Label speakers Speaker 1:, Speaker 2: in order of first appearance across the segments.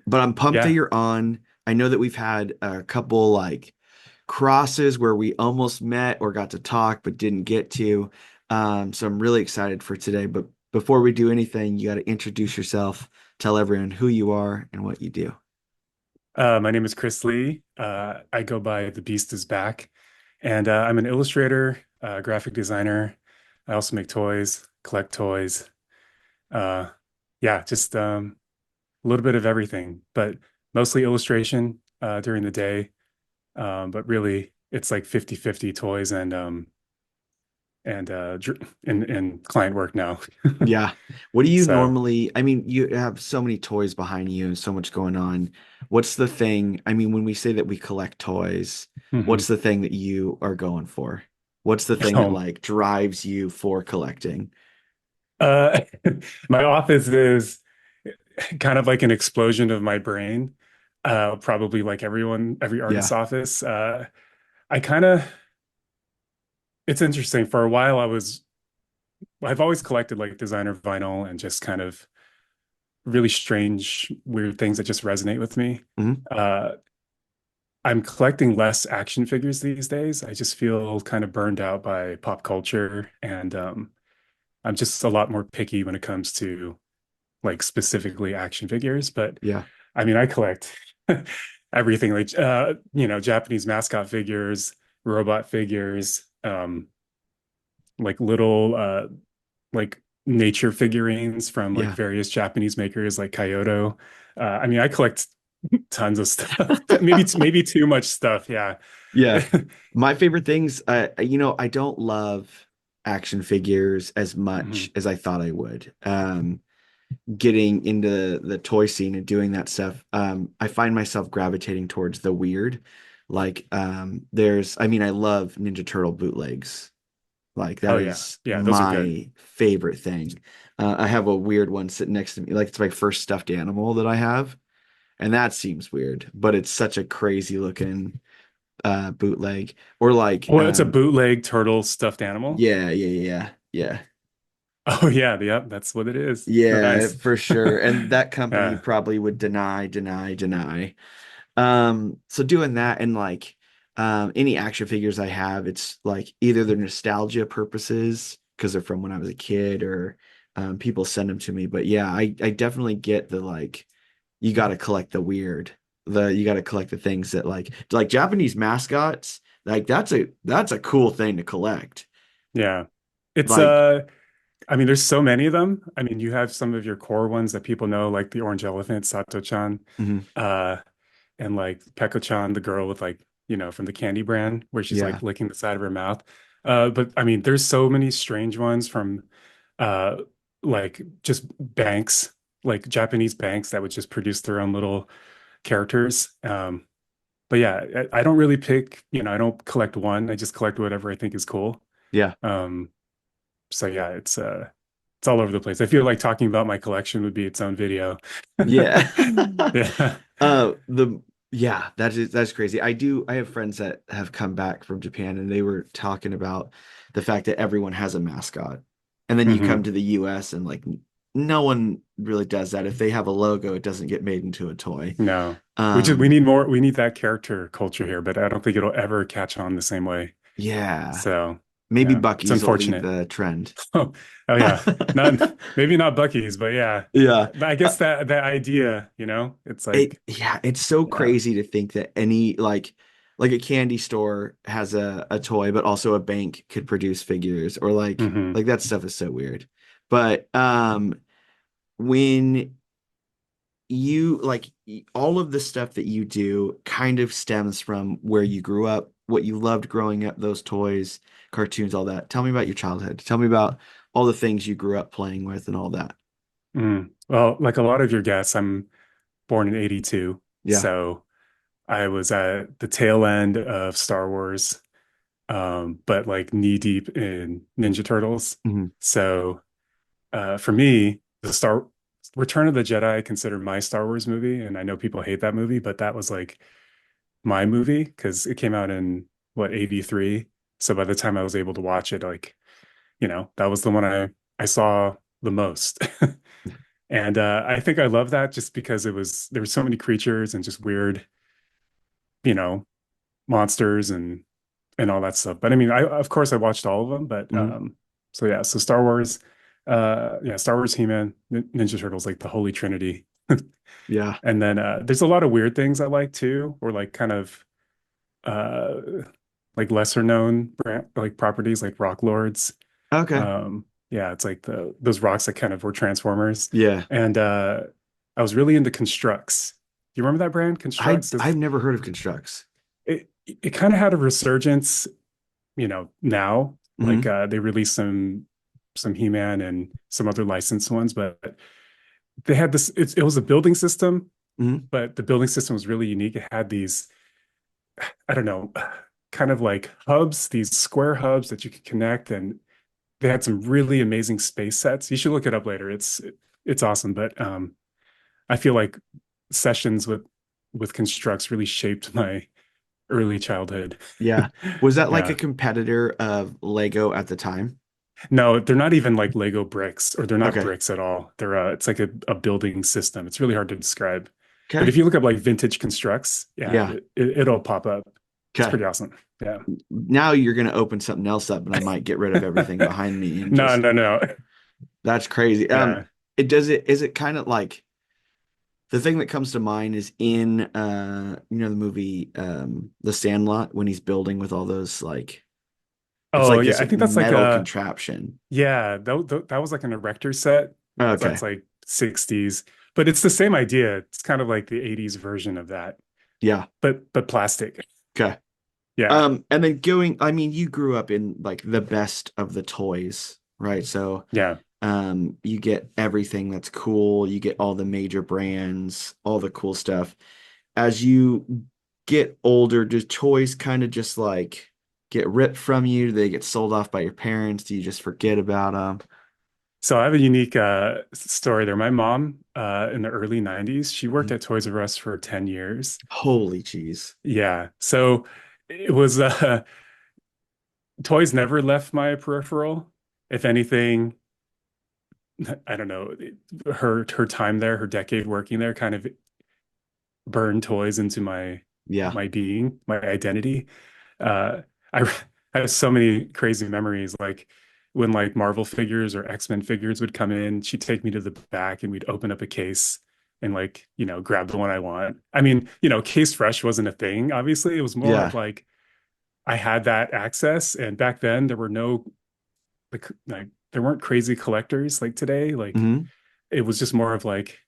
Speaker 1: But I'm pumped that
Speaker 2: Yeah.
Speaker 1: you're on. I know that we've had a couple like crosses where we almost met or got to talk but didn't get to. So I'm really excited for today. But before we do anything, you got to introduce yourself, tell everyone who you are and what you do.
Speaker 2: My name is Chris Lee. I go by The Beast is Back, and I'm an illustrator, graphic designer. I also make toys, collect toys. Uh, yeah, just a little bit of everything, but mostly illustration during the day. But really, it's like 50-50 toys and client work now.
Speaker 1: Yeah. What do you
Speaker 2: So.
Speaker 1: normally, I mean, you have so many toys behind you and so much going on. What's the thing? I mean, when we say that we collect toys, what's
Speaker 2: Mhm.
Speaker 1: the thing that you are going for? What's the thing that
Speaker 2: Um,
Speaker 1: like drives you for collecting?
Speaker 2: uh, my office is kind of like an explosion of my brain. Probably like every
Speaker 1: Yeah.
Speaker 2: artist's office. I kind of, it's interesting. For a while, I've always collected like designer vinyl and just kind of really strange, weird things that just resonate with me.
Speaker 1: Mhm.
Speaker 2: Uh, I'm collecting less action figures these days. I just feel kind of burned out by pop culture, and I'm just a lot more picky when it comes to like specifically action figures. But
Speaker 1: Yeah.
Speaker 2: I mean, I collect everything like Japanese mascot figures, robot figures, like little like nature figurines from like
Speaker 1: Yeah.
Speaker 2: various Japanese makers like Kyoto. I mean, I collect tons of stuff. Maybe too much stuff. Yeah.
Speaker 1: Yeah. My favorite things, I don't love action figures as much
Speaker 2: Mhm.
Speaker 1: as I thought I would. Getting into the toy scene and doing that stuff, I find myself gravitating towards the weird. Like, I mean, I love Ninja Turtle bootlegs. Like, that
Speaker 2: Oh yeah.
Speaker 1: is
Speaker 2: Yeah, those are good.
Speaker 1: my favorite thing. I have a weird one sitting next to me. Like, it's my first stuffed animal that I have. And that seems weird, but it's such a crazy looking bootleg. Or like,
Speaker 2: Well, it's a bootleg turtle stuffed animal.
Speaker 1: yeah, yeah, yeah, yeah.
Speaker 2: Oh yeah, yep, that's what it is.
Speaker 1: Yeah,
Speaker 2: Nice.
Speaker 1: for sure. And that company
Speaker 2: Yeah.
Speaker 1: probably would deny, deny, deny. So doing that and like any action figures I have, it's like either they're nostalgia purposes because they're from when I was a kid or people send them to me. But yeah, I definitely get the like you gotta collect the weird. You gotta collect the things that like Japanese mascots, like that's a cool thing to collect.
Speaker 2: Yeah. It's
Speaker 1: Like,
Speaker 2: I mean, there's so many of them. I mean, you have some of your core ones that people know, like the orange elephant, Sato-chan,
Speaker 1: mhm,
Speaker 2: uh, and like Peko-chan, the girl with like, from the candy brand, where she's
Speaker 1: yeah,
Speaker 2: like licking the side of her mouth. But I mean, there's so many strange ones from uh like just banks, like Japanese banks that would just produce their own little characters. But yeah, I don't really pick, I don't collect one. I just collect whatever I think is cool.
Speaker 1: yeah,
Speaker 2: Um, so yeah, it's all over the place. I feel like talking about my collection would be its own video.
Speaker 1: yeah.
Speaker 2: Yeah.
Speaker 1: The yeah, that's crazy. I have friends that have come back from Japan and they were talking about the fact that everyone has a mascot. And then you come
Speaker 2: Hmm.
Speaker 1: to the US and like no one really does that. If they have a logo, it doesn't get made into a toy.
Speaker 2: No. We
Speaker 1: Um,
Speaker 2: need more, we need that character culture here, but I don't think it'll ever catch on the same way.
Speaker 1: yeah.
Speaker 2: So
Speaker 1: Maybe
Speaker 2: yeah, it's
Speaker 1: Bucky's will lead
Speaker 2: unfortunate.
Speaker 1: the trend.
Speaker 2: Oh, oh yeah. Not maybe not Bucky's, but yeah.
Speaker 1: Yeah.
Speaker 2: But I guess that idea, it's
Speaker 1: It
Speaker 2: like,
Speaker 1: yeah, it's so
Speaker 2: yeah.
Speaker 1: crazy to think that any like a candy store has a toy, but also a bank could produce figures or
Speaker 2: Hmm.
Speaker 1: like that stuff is so weird. But when you like all of the stuff that you do kind of stems from where you grew up, what you loved growing up, those toys, cartoons, all that. Tell me about your childhood. Tell me about all the things you grew up playing with and all that.
Speaker 2: Well, like a lot of your guests, I'm born in 82.
Speaker 1: Yeah.
Speaker 2: So I was at the tail end of Star Wars, but like knee deep in Ninja Turtles.
Speaker 1: Mhm.
Speaker 2: So for me, the Star Return of the Jedi I consider my Star Wars movie, and I know people hate that movie, but that was like my movie because it came out in what, 83. So by the time I was able to watch it, like, that was the one I saw the most. And I think I love that just because there were so many creatures and just weird, you know, monsters and all that stuff. But I mean, I of course I watched all of them, but
Speaker 1: Hmm.
Speaker 2: so yeah, so Star Wars, yeah, Star Wars, He-Man, Ninja Turtles, like the Holy Trinity.
Speaker 1: Yeah.
Speaker 2: And then there's a lot of weird things I like too, or like kind of uh like lesser known like properties like Rock Lords.
Speaker 1: Okay.
Speaker 2: Yeah, it's like those rocks that kind of were Transformers.
Speaker 1: Yeah.
Speaker 2: And I was really into Constructs. Do you remember that brand, Constructs?
Speaker 1: I've never heard of Constructs.
Speaker 2: It kind of had a resurgence, now. Like
Speaker 1: Hmm.
Speaker 2: they released some He-Man and some other licensed ones, but they had this, it was a building system,
Speaker 1: Hmm.
Speaker 2: but the building system was really unique. It had these, I don't know, kind of like hubs, these square hubs that you could connect, and they had some really amazing space sets. You should look it up later. It's awesome. But I feel like sessions with Constructs really shaped my early childhood.
Speaker 1: Yeah. Was that like a
Speaker 2: Yeah.
Speaker 1: competitor of Lego at the time?
Speaker 2: No, they're not even like Lego bricks, or they're not
Speaker 1: Okay.
Speaker 2: bricks at all. They're it's like a building system. It's really hard to describe. But
Speaker 1: Okay.
Speaker 2: if you look up like vintage constructs, yeah,
Speaker 1: Yeah.
Speaker 2: it'll pop up. It's
Speaker 1: Okay.
Speaker 2: pretty awesome. Yeah.
Speaker 1: Now you're gonna open something else up, and I might get rid of everything behind me and
Speaker 2: No,
Speaker 1: just
Speaker 2: no, no.
Speaker 1: that's crazy.
Speaker 2: Yeah.
Speaker 1: It is it kind of like the thing that comes to mind is in the movie The Sandlot when he's building with all those like it's
Speaker 2: Oh,
Speaker 1: like
Speaker 2: yeah.
Speaker 1: this
Speaker 2: I think that's like
Speaker 1: metal contraption.
Speaker 2: yeah, that was like an erector set.
Speaker 1: Okay.
Speaker 2: That's like 60s, but it's the same idea. It's kind of like the 80s version of that,
Speaker 1: Yeah.
Speaker 2: but plastic.
Speaker 1: Okay.
Speaker 2: Yeah.
Speaker 1: And then I mean, you grew up in like the best of the toys, right? So,
Speaker 2: Yeah.
Speaker 1: you get everything that's cool, you get all the major brands, all the cool stuff. As you get older, do toys kind of just like get ripped from you? Do they get sold off by your parents? Do you just forget about them?
Speaker 2: So I have a unique story there. My mom, in the early 90s, she worked at Toys R Us for 10 years.
Speaker 1: Holy jeez.
Speaker 2: Yeah. So it was toys never left my peripheral. If anything, I don't know, her time there, her decade working there kind of burned toys into
Speaker 1: Yeah.
Speaker 2: my being, my identity. Uh, I I have so many crazy memories, like when like Marvel figures or X-Men figures would come in, she'd take me to the back and we'd open up a case and like, grab the one I want. I mean, case fresh wasn't a thing, obviously. It was more of
Speaker 1: Yeah.
Speaker 2: like I had that access, and back then there were no like there weren't crazy collectors like today. Like
Speaker 1: Hmm.
Speaker 2: it was just more of like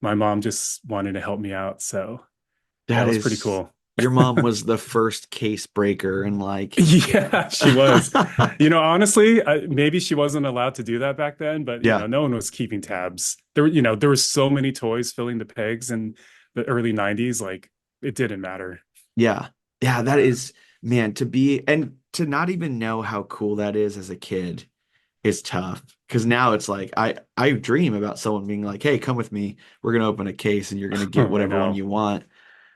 Speaker 2: my mom just wanted to help me out. So that
Speaker 1: That
Speaker 2: was pretty
Speaker 1: is,
Speaker 2: cool.
Speaker 1: your mom was the first case breaker and like,
Speaker 2: Yeah, she was. Honestly, maybe she wasn't allowed to do that back then, but
Speaker 1: yeah.
Speaker 2: no one was keeping tabs. There were so many toys filling the pegs in the early 90s, like it didn't matter.
Speaker 1: Yeah. Yeah, that
Speaker 2: Yeah.
Speaker 1: is, man, to be and to not even know how cool that is as a kid is tough. Because now it's like I dream about someone being like, "Hey, come with me. We're gonna open a case and you're gonna get
Speaker 2: I
Speaker 1: whatever one
Speaker 2: know.
Speaker 1: you want."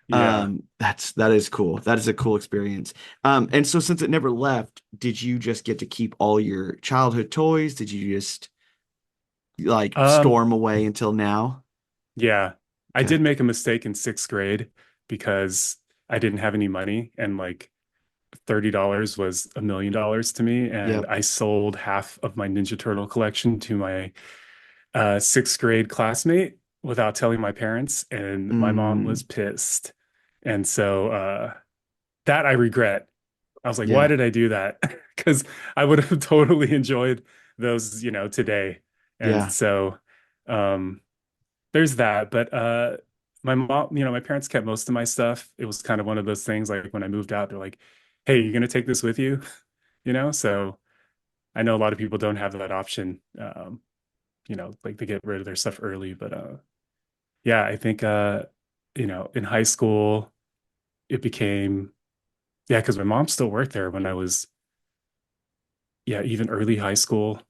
Speaker 2: Yeah.
Speaker 1: That is cool. That is a cool experience. And so since it never left, did you just get to keep all your childhood toys? Did you just like
Speaker 2: Um,
Speaker 1: storm away until now?
Speaker 2: yeah. I
Speaker 1: Okay.
Speaker 2: did make a mistake in sixth grade because I didn't have any money, and like $30 was $1 million to me. And
Speaker 1: Yep.
Speaker 2: I sold half of my Ninja Turtle collection to my sixth grade classmate without telling my parents, and my mom was
Speaker 1: Mm,
Speaker 2: pissed. And so that I regret. I was like, why
Speaker 1: yeah.
Speaker 2: did I do that? Because I would have totally enjoyed those, today. And
Speaker 1: Yeah.
Speaker 2: so um, there's that. But my mom, my parents kept most of my stuff. It was kind of one of those things like when I moved out, they're like, hey, you're gonna take this with you, So I know a lot of people don't have that option. Like they get rid of their stuff early. But yeah, I think in high school it became, yeah, because my mom still worked there when I was, yeah, even early high school,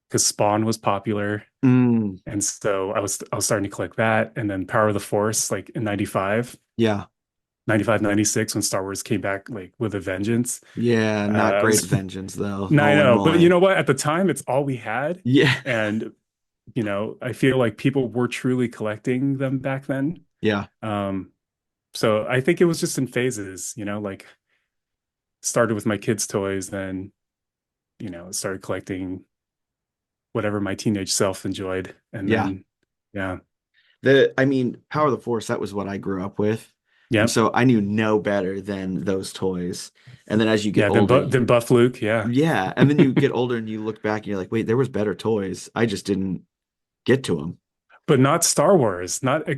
Speaker 2: because Spawn was popular.
Speaker 1: Mm,
Speaker 2: And so I was starting to collect that, and then Power of the Force like in 95.
Speaker 1: yeah.
Speaker 2: 95, 96 when Star Wars came back like with a vengeance.
Speaker 1: Yeah, not
Speaker 2: It
Speaker 1: great
Speaker 2: was
Speaker 1: vengeance though.
Speaker 2: no, I
Speaker 1: Holy
Speaker 2: know, but you
Speaker 1: moly.
Speaker 2: know what? At the time, it's all we had,
Speaker 1: Yeah.
Speaker 2: and I feel like people were truly collecting them back then.
Speaker 1: Yeah.
Speaker 2: Um, so I think it was just in phases, like started with my kids' toys, then started collecting whatever my teenage self enjoyed, and
Speaker 1: Yeah.
Speaker 2: then yeah,
Speaker 1: I mean, Power of the Force, that was what I grew up with. And
Speaker 2: yep,
Speaker 1: so I knew no better than those toys. And then as you get
Speaker 2: yeah. Then
Speaker 1: older,
Speaker 2: then Buff Luke, yeah.
Speaker 1: yeah. And then you get older and you look back and you're like, wait, there was better toys. I just didn't get to them.
Speaker 2: But not Star Wars, not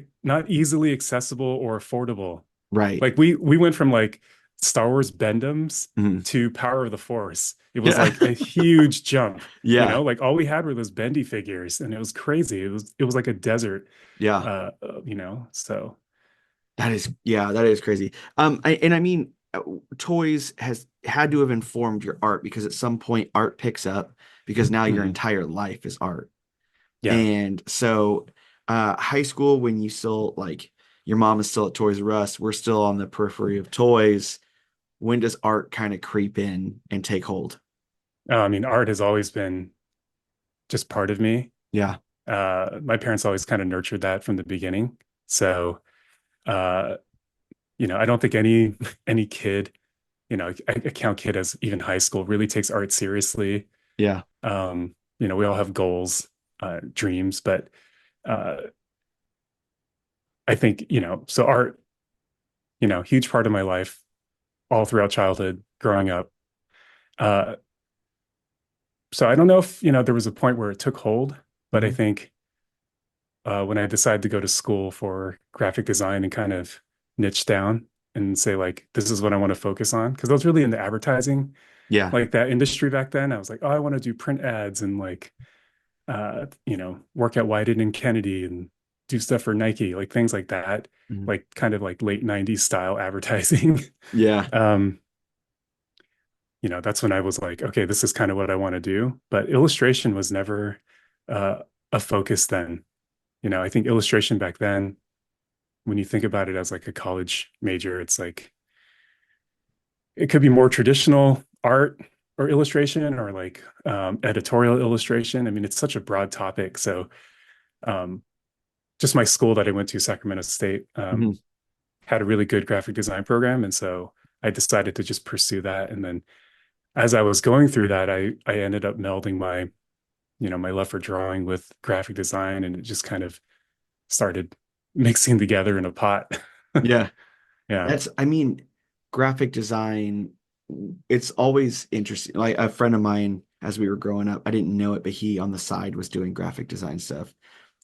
Speaker 2: easily accessible or affordable.
Speaker 1: Right.
Speaker 2: Like we went from like Star Wars Bendums
Speaker 1: Mhm.
Speaker 2: to Power of the Force. It was
Speaker 1: Yeah.
Speaker 2: like a huge jump,
Speaker 1: Yeah.
Speaker 2: like all we had were those bendy figures and it was crazy. It was like a desert,
Speaker 1: Yeah.
Speaker 2: so
Speaker 1: Yeah, that is crazy. And I mean, toys has had to have informed your art because at some point art picks up because now your
Speaker 2: mhm.
Speaker 1: entire life is art.
Speaker 2: Yeah.
Speaker 1: And so, high school, when you still like your mom is still at Toys R Us, we're still on the periphery of toys. When does art kind of creep in and take hold?
Speaker 2: I mean, art has always been just part of me.
Speaker 1: Yeah.
Speaker 2: My parents always kind of nurtured that from the beginning. So, uh, I don't think any kid, I count kid as even high school, really takes art seriously.
Speaker 1: Yeah.
Speaker 2: We all have goals, dreams, but uh, I think, so art, huge part of my life all throughout childhood, growing up. Uh, so I don't know if, there was a point where it took hold, but I
Speaker 1: Mhm.
Speaker 2: think when I decided to go to school for graphic design and kind of niche down and say like, this is what I want to focus on, because I was really into advertising,
Speaker 1: Yeah.
Speaker 2: like that industry back then. I was like, oh, I want to do print ads and like, work at Whited and Kennedy and do stuff for Nike, like things like that,
Speaker 1: Mhm.
Speaker 2: like kind of like late 90s style advertising.
Speaker 1: Yeah.
Speaker 2: um, that's when I was like, okay, this is kind of what I want to do. But illustration was never a focus then. I think illustration back then, when you think about it as like a college major, it's like it could be more traditional art or illustration or like editorial illustration. I mean, it's such a broad topic. So um, just my school that I went to, Sacramento State,
Speaker 1: Mhm.
Speaker 2: had a really good graphic design program. And so I decided to just pursue that. And then as I was going through that, I ended up melding my love for drawing with graphic design, and it just kind of started mixing together in a pot.
Speaker 1: Yeah.
Speaker 2: Yeah.
Speaker 1: I mean, graphic design, it's always interesting. Like a friend of mine, as we were growing up, I didn't know it, but he on the side was doing graphic design stuff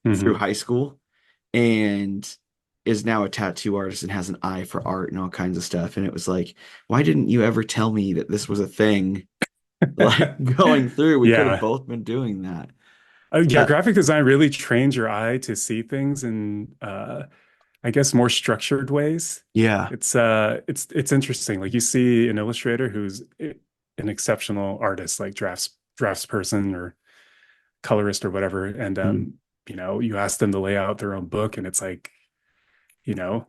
Speaker 1: through
Speaker 2: Hmm.
Speaker 1: high school and is now a tattoo artist and has an eye for art and all kinds of stuff. And it was like, why didn't you ever tell me that this was a thing? Like going through, we could have
Speaker 2: Yeah.
Speaker 1: both been doing that.
Speaker 2: Yeah,
Speaker 1: Uh,
Speaker 2: graphic design really trains your eye to see things in I guess more structured ways.
Speaker 1: yeah.
Speaker 2: It's interesting. Like you see an illustrator who's an exceptional artist, like draftsperson or colorist or whatever, and
Speaker 1: Mm.
Speaker 2: you ask them to lay out their own book, and you know,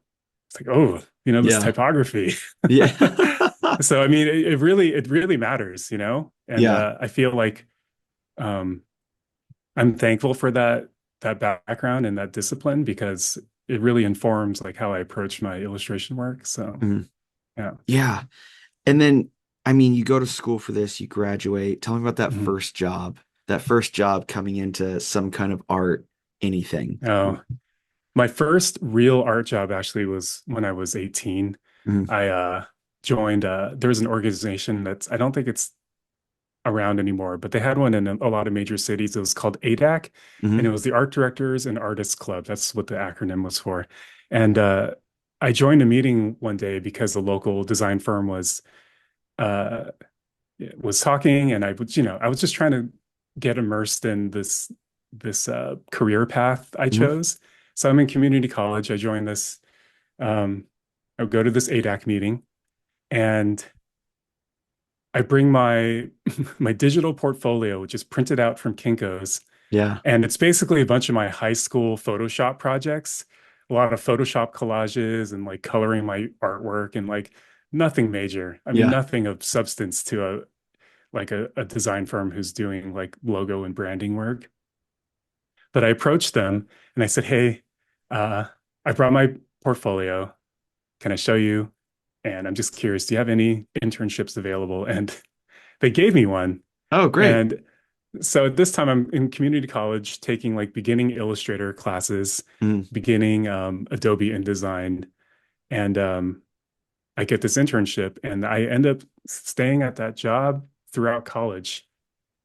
Speaker 2: it's like, oh, this
Speaker 1: Yeah.
Speaker 2: typography.
Speaker 1: Yeah.
Speaker 2: So I mean, it really matters, and
Speaker 1: Yeah.
Speaker 2: I feel like um, I'm thankful for that background and that discipline because it really informs like how I approach my illustration work. So
Speaker 1: Mm.
Speaker 2: yeah.
Speaker 1: Yeah. And then, I mean, you go to school for this, you graduate. Tell me about
Speaker 2: Mhm.
Speaker 1: that first job coming into some kind of art, anything.
Speaker 2: Oh, my first real art job actually was when I was 18.
Speaker 1: Mhm.
Speaker 2: I joined there was an organization that's I don't think it's around anymore, but they had one in a lot of major cities. It was called ADAC, and it
Speaker 1: Mhm.
Speaker 2: was the Art Directors and Artists Club. That's what the acronym was for. And I joined a meeting one day because the local design firm uh, was talking, and I was just trying to get immersed in this career path I
Speaker 1: Mhm.
Speaker 2: chose. So I'm in community college. I joined this. Um, I would go to this ADAC meeting, and I bring my my digital portfolio, which is printed out from Kinko's,
Speaker 1: Yeah.
Speaker 2: and it's basically a bunch of my high school Photoshop projects a lot of Photoshop collages and like coloring my artwork and like nothing major. I mean,
Speaker 1: Yeah.
Speaker 2: nothing of substance to a design firm who's doing like logo and branding work. But I approached them and I said, "Hey, uh, I brought my portfolio. Can I show you? And I'm just curious, do you have any internships available?" And they gave me one.
Speaker 1: Oh, great.
Speaker 2: And so at this time, I'm in community college taking like beginning Illustrator classes,
Speaker 1: Mm,
Speaker 2: beginning Adobe InDesign, and I get this internship, and I end up staying at that job throughout college.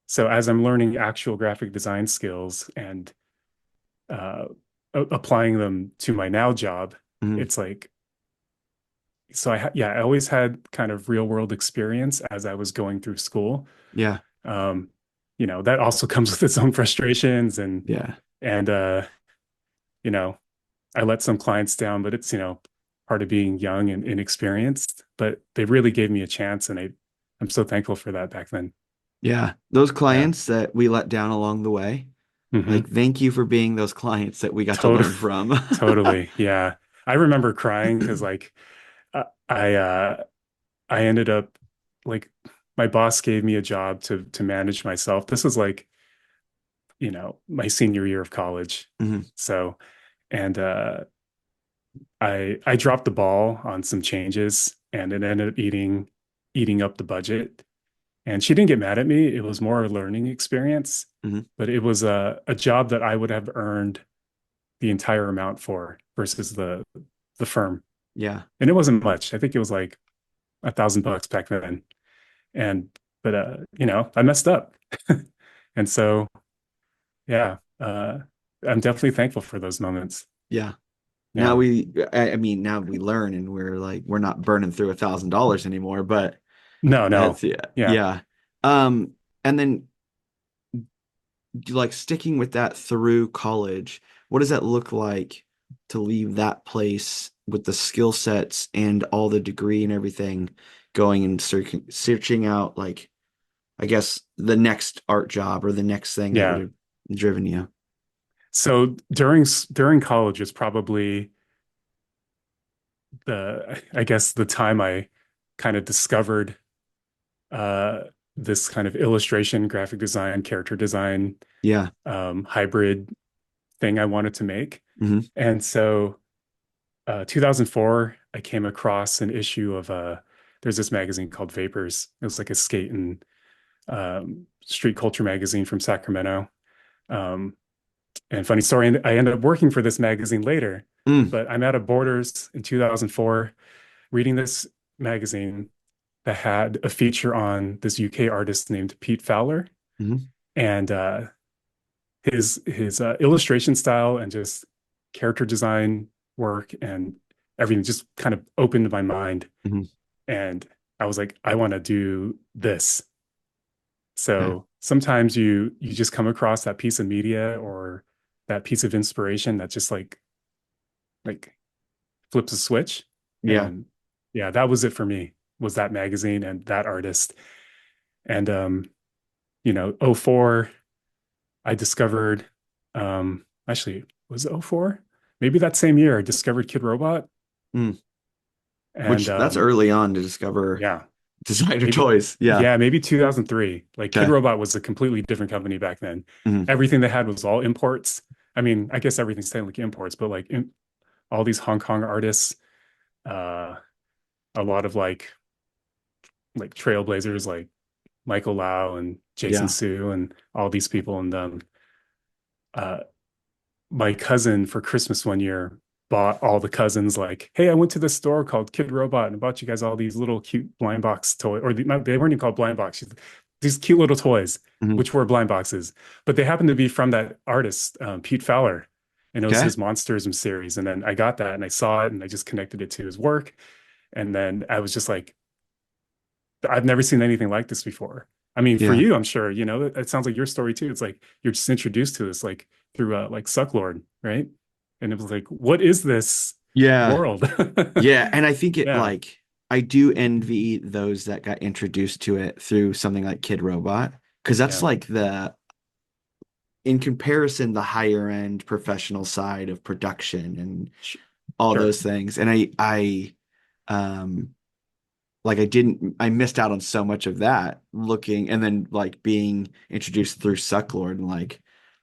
Speaker 2: So as I'm learning actual graphic design skills and uh, applying them to my now job,
Speaker 1: mm,
Speaker 2: it's like so I always had kind of real world experience as I was going through school.
Speaker 1: yeah.
Speaker 2: Um, that also comes with its own frustrations
Speaker 1: Yeah.
Speaker 2: and you know, I let some clients down, but it's, part of being young and inexperienced. But they really gave me a chance and I'm so thankful for that back then.
Speaker 1: Yeah. Those
Speaker 2: Yeah.
Speaker 1: clients that we let down along the way, like,
Speaker 2: Hmm.
Speaker 1: thank you for being those clients that we got to
Speaker 2: Totally.
Speaker 1: learn from.
Speaker 2: Totally. Yeah. I remember crying because like uh, I uh I ended up like my boss gave me a job to manage myself. This was like, my senior year of college.
Speaker 1: Mhm.
Speaker 2: So, and I dropped the ball on some changes and it ended up eating up the budget. And she didn't get mad at me. It was more a learning experience,
Speaker 1: Mhm.
Speaker 2: but it was a job that I would have earned the entire amount for versus the firm.
Speaker 1: Yeah.
Speaker 2: And it wasn't much. I think it was like $1,000 back then. And but I messed up. And so yeah, I'm definitely thankful for those moments.
Speaker 1: Yeah. Now
Speaker 2: Yeah.
Speaker 1: I mean, now we learn and we're like, we're not burning through $1,000 anymore, but
Speaker 2: No, no.
Speaker 1: that's, yeah.
Speaker 2: Yeah.
Speaker 1: Yeah. And then like sticking with that through college, what does that look like to leave that place with the skill sets and all the degree and everything going and searching out like, I guess the next art job or the next thing that would
Speaker 2: Yeah.
Speaker 1: have driven you?
Speaker 2: So during college is probably I guess the time I kind of discovered uh this kind of illustration, graphic design, character design
Speaker 1: Yeah.
Speaker 2: hybrid thing I wanted to make.
Speaker 1: Hmm.
Speaker 2: And so 2004 I came across an issue of there's this magazine called Vapors. It was like a skate and street culture magazine from Sacramento. Um, And funny story, I ended up working for this magazine later,
Speaker 1: Mm.
Speaker 2: but I'm out of Borders in 2004 reading this magazine that had a feature on this UK artist named Pete Fowler.
Speaker 1: Hmm.
Speaker 2: And his illustration style and just character design work and everything just kind of opened my mind.
Speaker 1: Hmm.
Speaker 2: And I was like, I want to do this.
Speaker 1: Okay.
Speaker 2: So sometimes you just come across that piece of media or that piece of inspiration that just like flips a switch.
Speaker 1: Yeah.
Speaker 2: And yeah, that was it for me, was that magazine and that artist. And '04, I discovered actually was it '04? Maybe that same year I discovered Kid Robot.
Speaker 1: Mm.
Speaker 2: And
Speaker 1: Which that's early on to discover
Speaker 2: yeah,
Speaker 1: designer
Speaker 2: maybe
Speaker 1: toys. Yeah.
Speaker 2: yeah, maybe 2003. Like Kid
Speaker 1: Okay.
Speaker 2: Robot was a completely different company back then.
Speaker 1: Hmm.
Speaker 2: Everything they had was all imports. I mean, I guess everything's technically imports, but like all these Hong Kong artists, uh, a lot of like trailblazers like Michael Lau and Jason
Speaker 1: Yeah.
Speaker 2: Su and all these people. And uh, my cousin for Christmas one year bought all the cousins like, hey, I went to this store called Kid Robot and I bought you guys all these little cute blind box toys, or they weren't even called blind box, these cute little toys,
Speaker 1: Hmm.
Speaker 2: which were blind boxes, but they happened to be from that artist, Pete Fowler. And it was
Speaker 1: Okay.
Speaker 2: his Monsterism series. And then I got that and I saw it and I just connected it to his work. And then I was just like, I've never seen anything like this before. I mean, for
Speaker 1: Yeah.
Speaker 2: you, I'm sure, it sounds like your story too. It's like you're just introduced to this like through like Sucklord, right? And it was like, what is this
Speaker 1: Yeah.
Speaker 2: world?
Speaker 1: Yeah. And I think it
Speaker 2: Yeah,
Speaker 1: like I do envy those that got introduced to it through something like Kid Robot because that's
Speaker 2: yeah,
Speaker 1: like the in comparison, the higher end professional side of production and
Speaker 2: Sh-
Speaker 1: all
Speaker 2: Sure.
Speaker 1: those things. And um, like I missed out on so much of that looking and then like being introduced through Sucklord and like,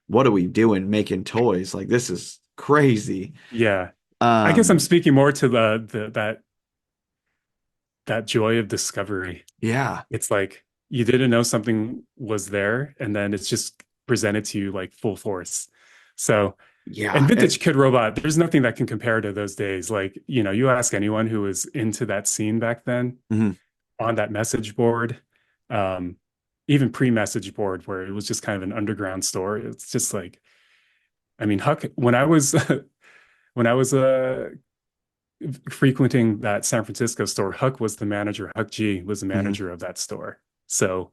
Speaker 1: what are we doing making toys? Like, this is crazy.
Speaker 2: Yeah. I guess I'm
Speaker 1: Um,
Speaker 2: speaking more to the that joy of discovery.
Speaker 1: yeah,
Speaker 2: It's like you didn't know something was there, and then it's just presented to you like full force. So, and
Speaker 1: yeah.
Speaker 2: vintage Kid Robot, there's nothing that can compare to those days. Like, you ask anyone who was into that scene back then
Speaker 1: Mhm,
Speaker 2: on that message board, um, even pre-message board where it was just kind of an underground store. It's just like, I mean, Huck, when I was when I was frequenting that San Francisco store, Huck was the manager. Huck G was the
Speaker 1: mhm.
Speaker 2: manager of that store. So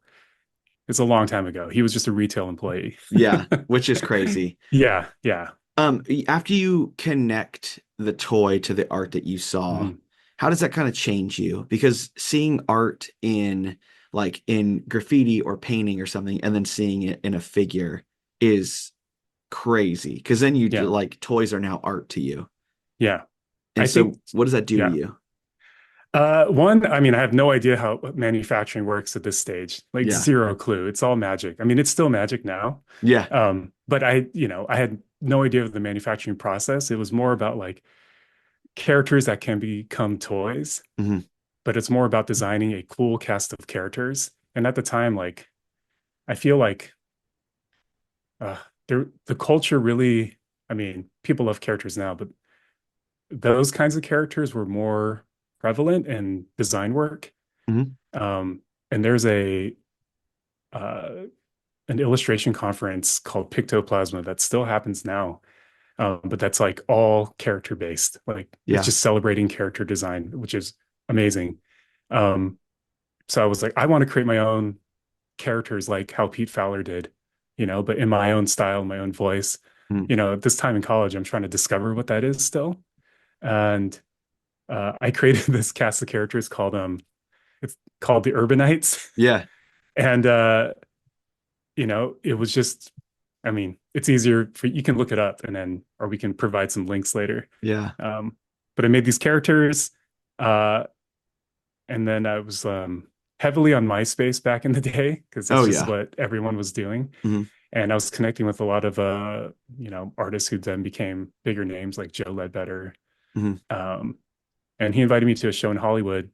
Speaker 2: it's a long time ago. He was just a retail employee.
Speaker 1: Yeah, which is crazy.
Speaker 2: Yeah, yeah.
Speaker 1: After you connect the toy to the art that you saw,
Speaker 2: Mhm.
Speaker 1: how does that kind of change you? Because seeing art in like in graffiti or painting or something, and then seeing it in a figure is crazy. Because then
Speaker 2: Yeah,
Speaker 1: like toys are now art to you.
Speaker 2: yeah.
Speaker 1: And
Speaker 2: I
Speaker 1: so,
Speaker 2: think,
Speaker 1: what does that do to
Speaker 2: yeah.
Speaker 1: you?
Speaker 2: One, I mean, I have no idea how manufacturing works at this stage. Like
Speaker 1: Yeah,
Speaker 2: zero clue. It's all magic. I mean, it's still magic now.
Speaker 1: yeah,
Speaker 2: But I had no idea of the manufacturing process. It was more about like characters that can become toys,
Speaker 1: hmm
Speaker 2: but it's more about designing a cool cast of characters. And at the time, like I feel like uh the culture really, I mean, people love characters now, but those kinds of characters were more prevalent in design work.
Speaker 1: hmm
Speaker 2: And there's a uh, an illustration conference called Pictoplasma that still happens now, but that's like all character based. Like it's
Speaker 1: yeah,
Speaker 2: just celebrating character design, which is amazing. Um, so I was like, I want to create my own characters like how Pete Fowler did, but in my own style, my own voice.
Speaker 1: mhm.
Speaker 2: At this time in college, I'm trying to discover what that is still. And I created this cast of characters called it's called the Urbanites.
Speaker 1: Yeah,
Speaker 2: And it was just, I mean, it's easier for you can look it up and then or we can provide some links later.
Speaker 1: yeah.
Speaker 2: Um, but I made these characters, uh, and then I was heavily on MySpace back in the day because
Speaker 1: Oh
Speaker 2: it's just
Speaker 1: yeah.
Speaker 2: what everyone was doing.
Speaker 1: hmm
Speaker 2: And I was connecting with a lot of artists who then became bigger names like Joe Ledbetter.
Speaker 1: hmm
Speaker 2: Um, and he invited me to a show in Hollywood,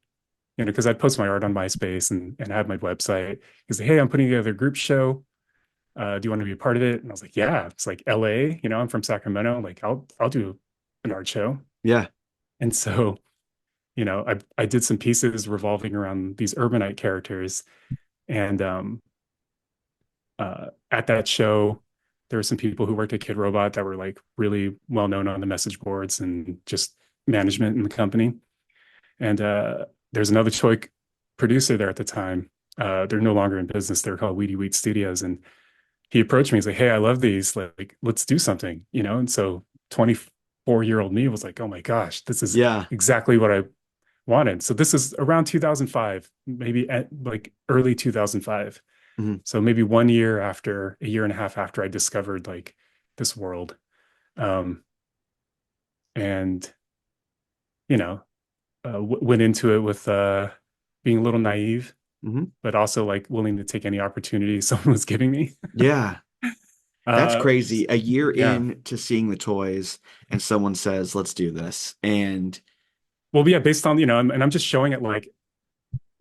Speaker 2: because I'd post my art on MySpace and have my website. He's like, "Hey, I'm putting together a group show. Do you want to be a part of it?" And I was like, "Yeah." It's like LA, I'm from Sacramento. Like, I'll do an art show.
Speaker 1: Yeah.
Speaker 2: And so, I did some pieces revolving around these urbanite characters. And at that show, there were some people who worked at Kid Robot that were like really well known on the message boards and just management in the company. And there's another toy producer there at the time. They're no longer in business. They're called Weedy Wheat Studios. And he approached me. He's like, "Hey, I love these. Like, let's do something." And so 24-year-old me was like, "Oh my gosh, this is
Speaker 1: Yeah.
Speaker 2: exactly what I wanted." So this is around 2005, maybe at like early 2005.
Speaker 1: hmm
Speaker 2: So maybe 1 year after, a year and a half after I discovered like this world. Um, and, you know, went into it with being a little naive,
Speaker 1: hmm
Speaker 2: but also like willing to take any opportunity someone was giving me.
Speaker 1: Yeah. That's
Speaker 2: Uh,
Speaker 1: crazy. A year
Speaker 2: yeah.
Speaker 1: in to seeing the toys and someone says, let's do this. And
Speaker 2: Well, yeah, based on, and I'm just showing it like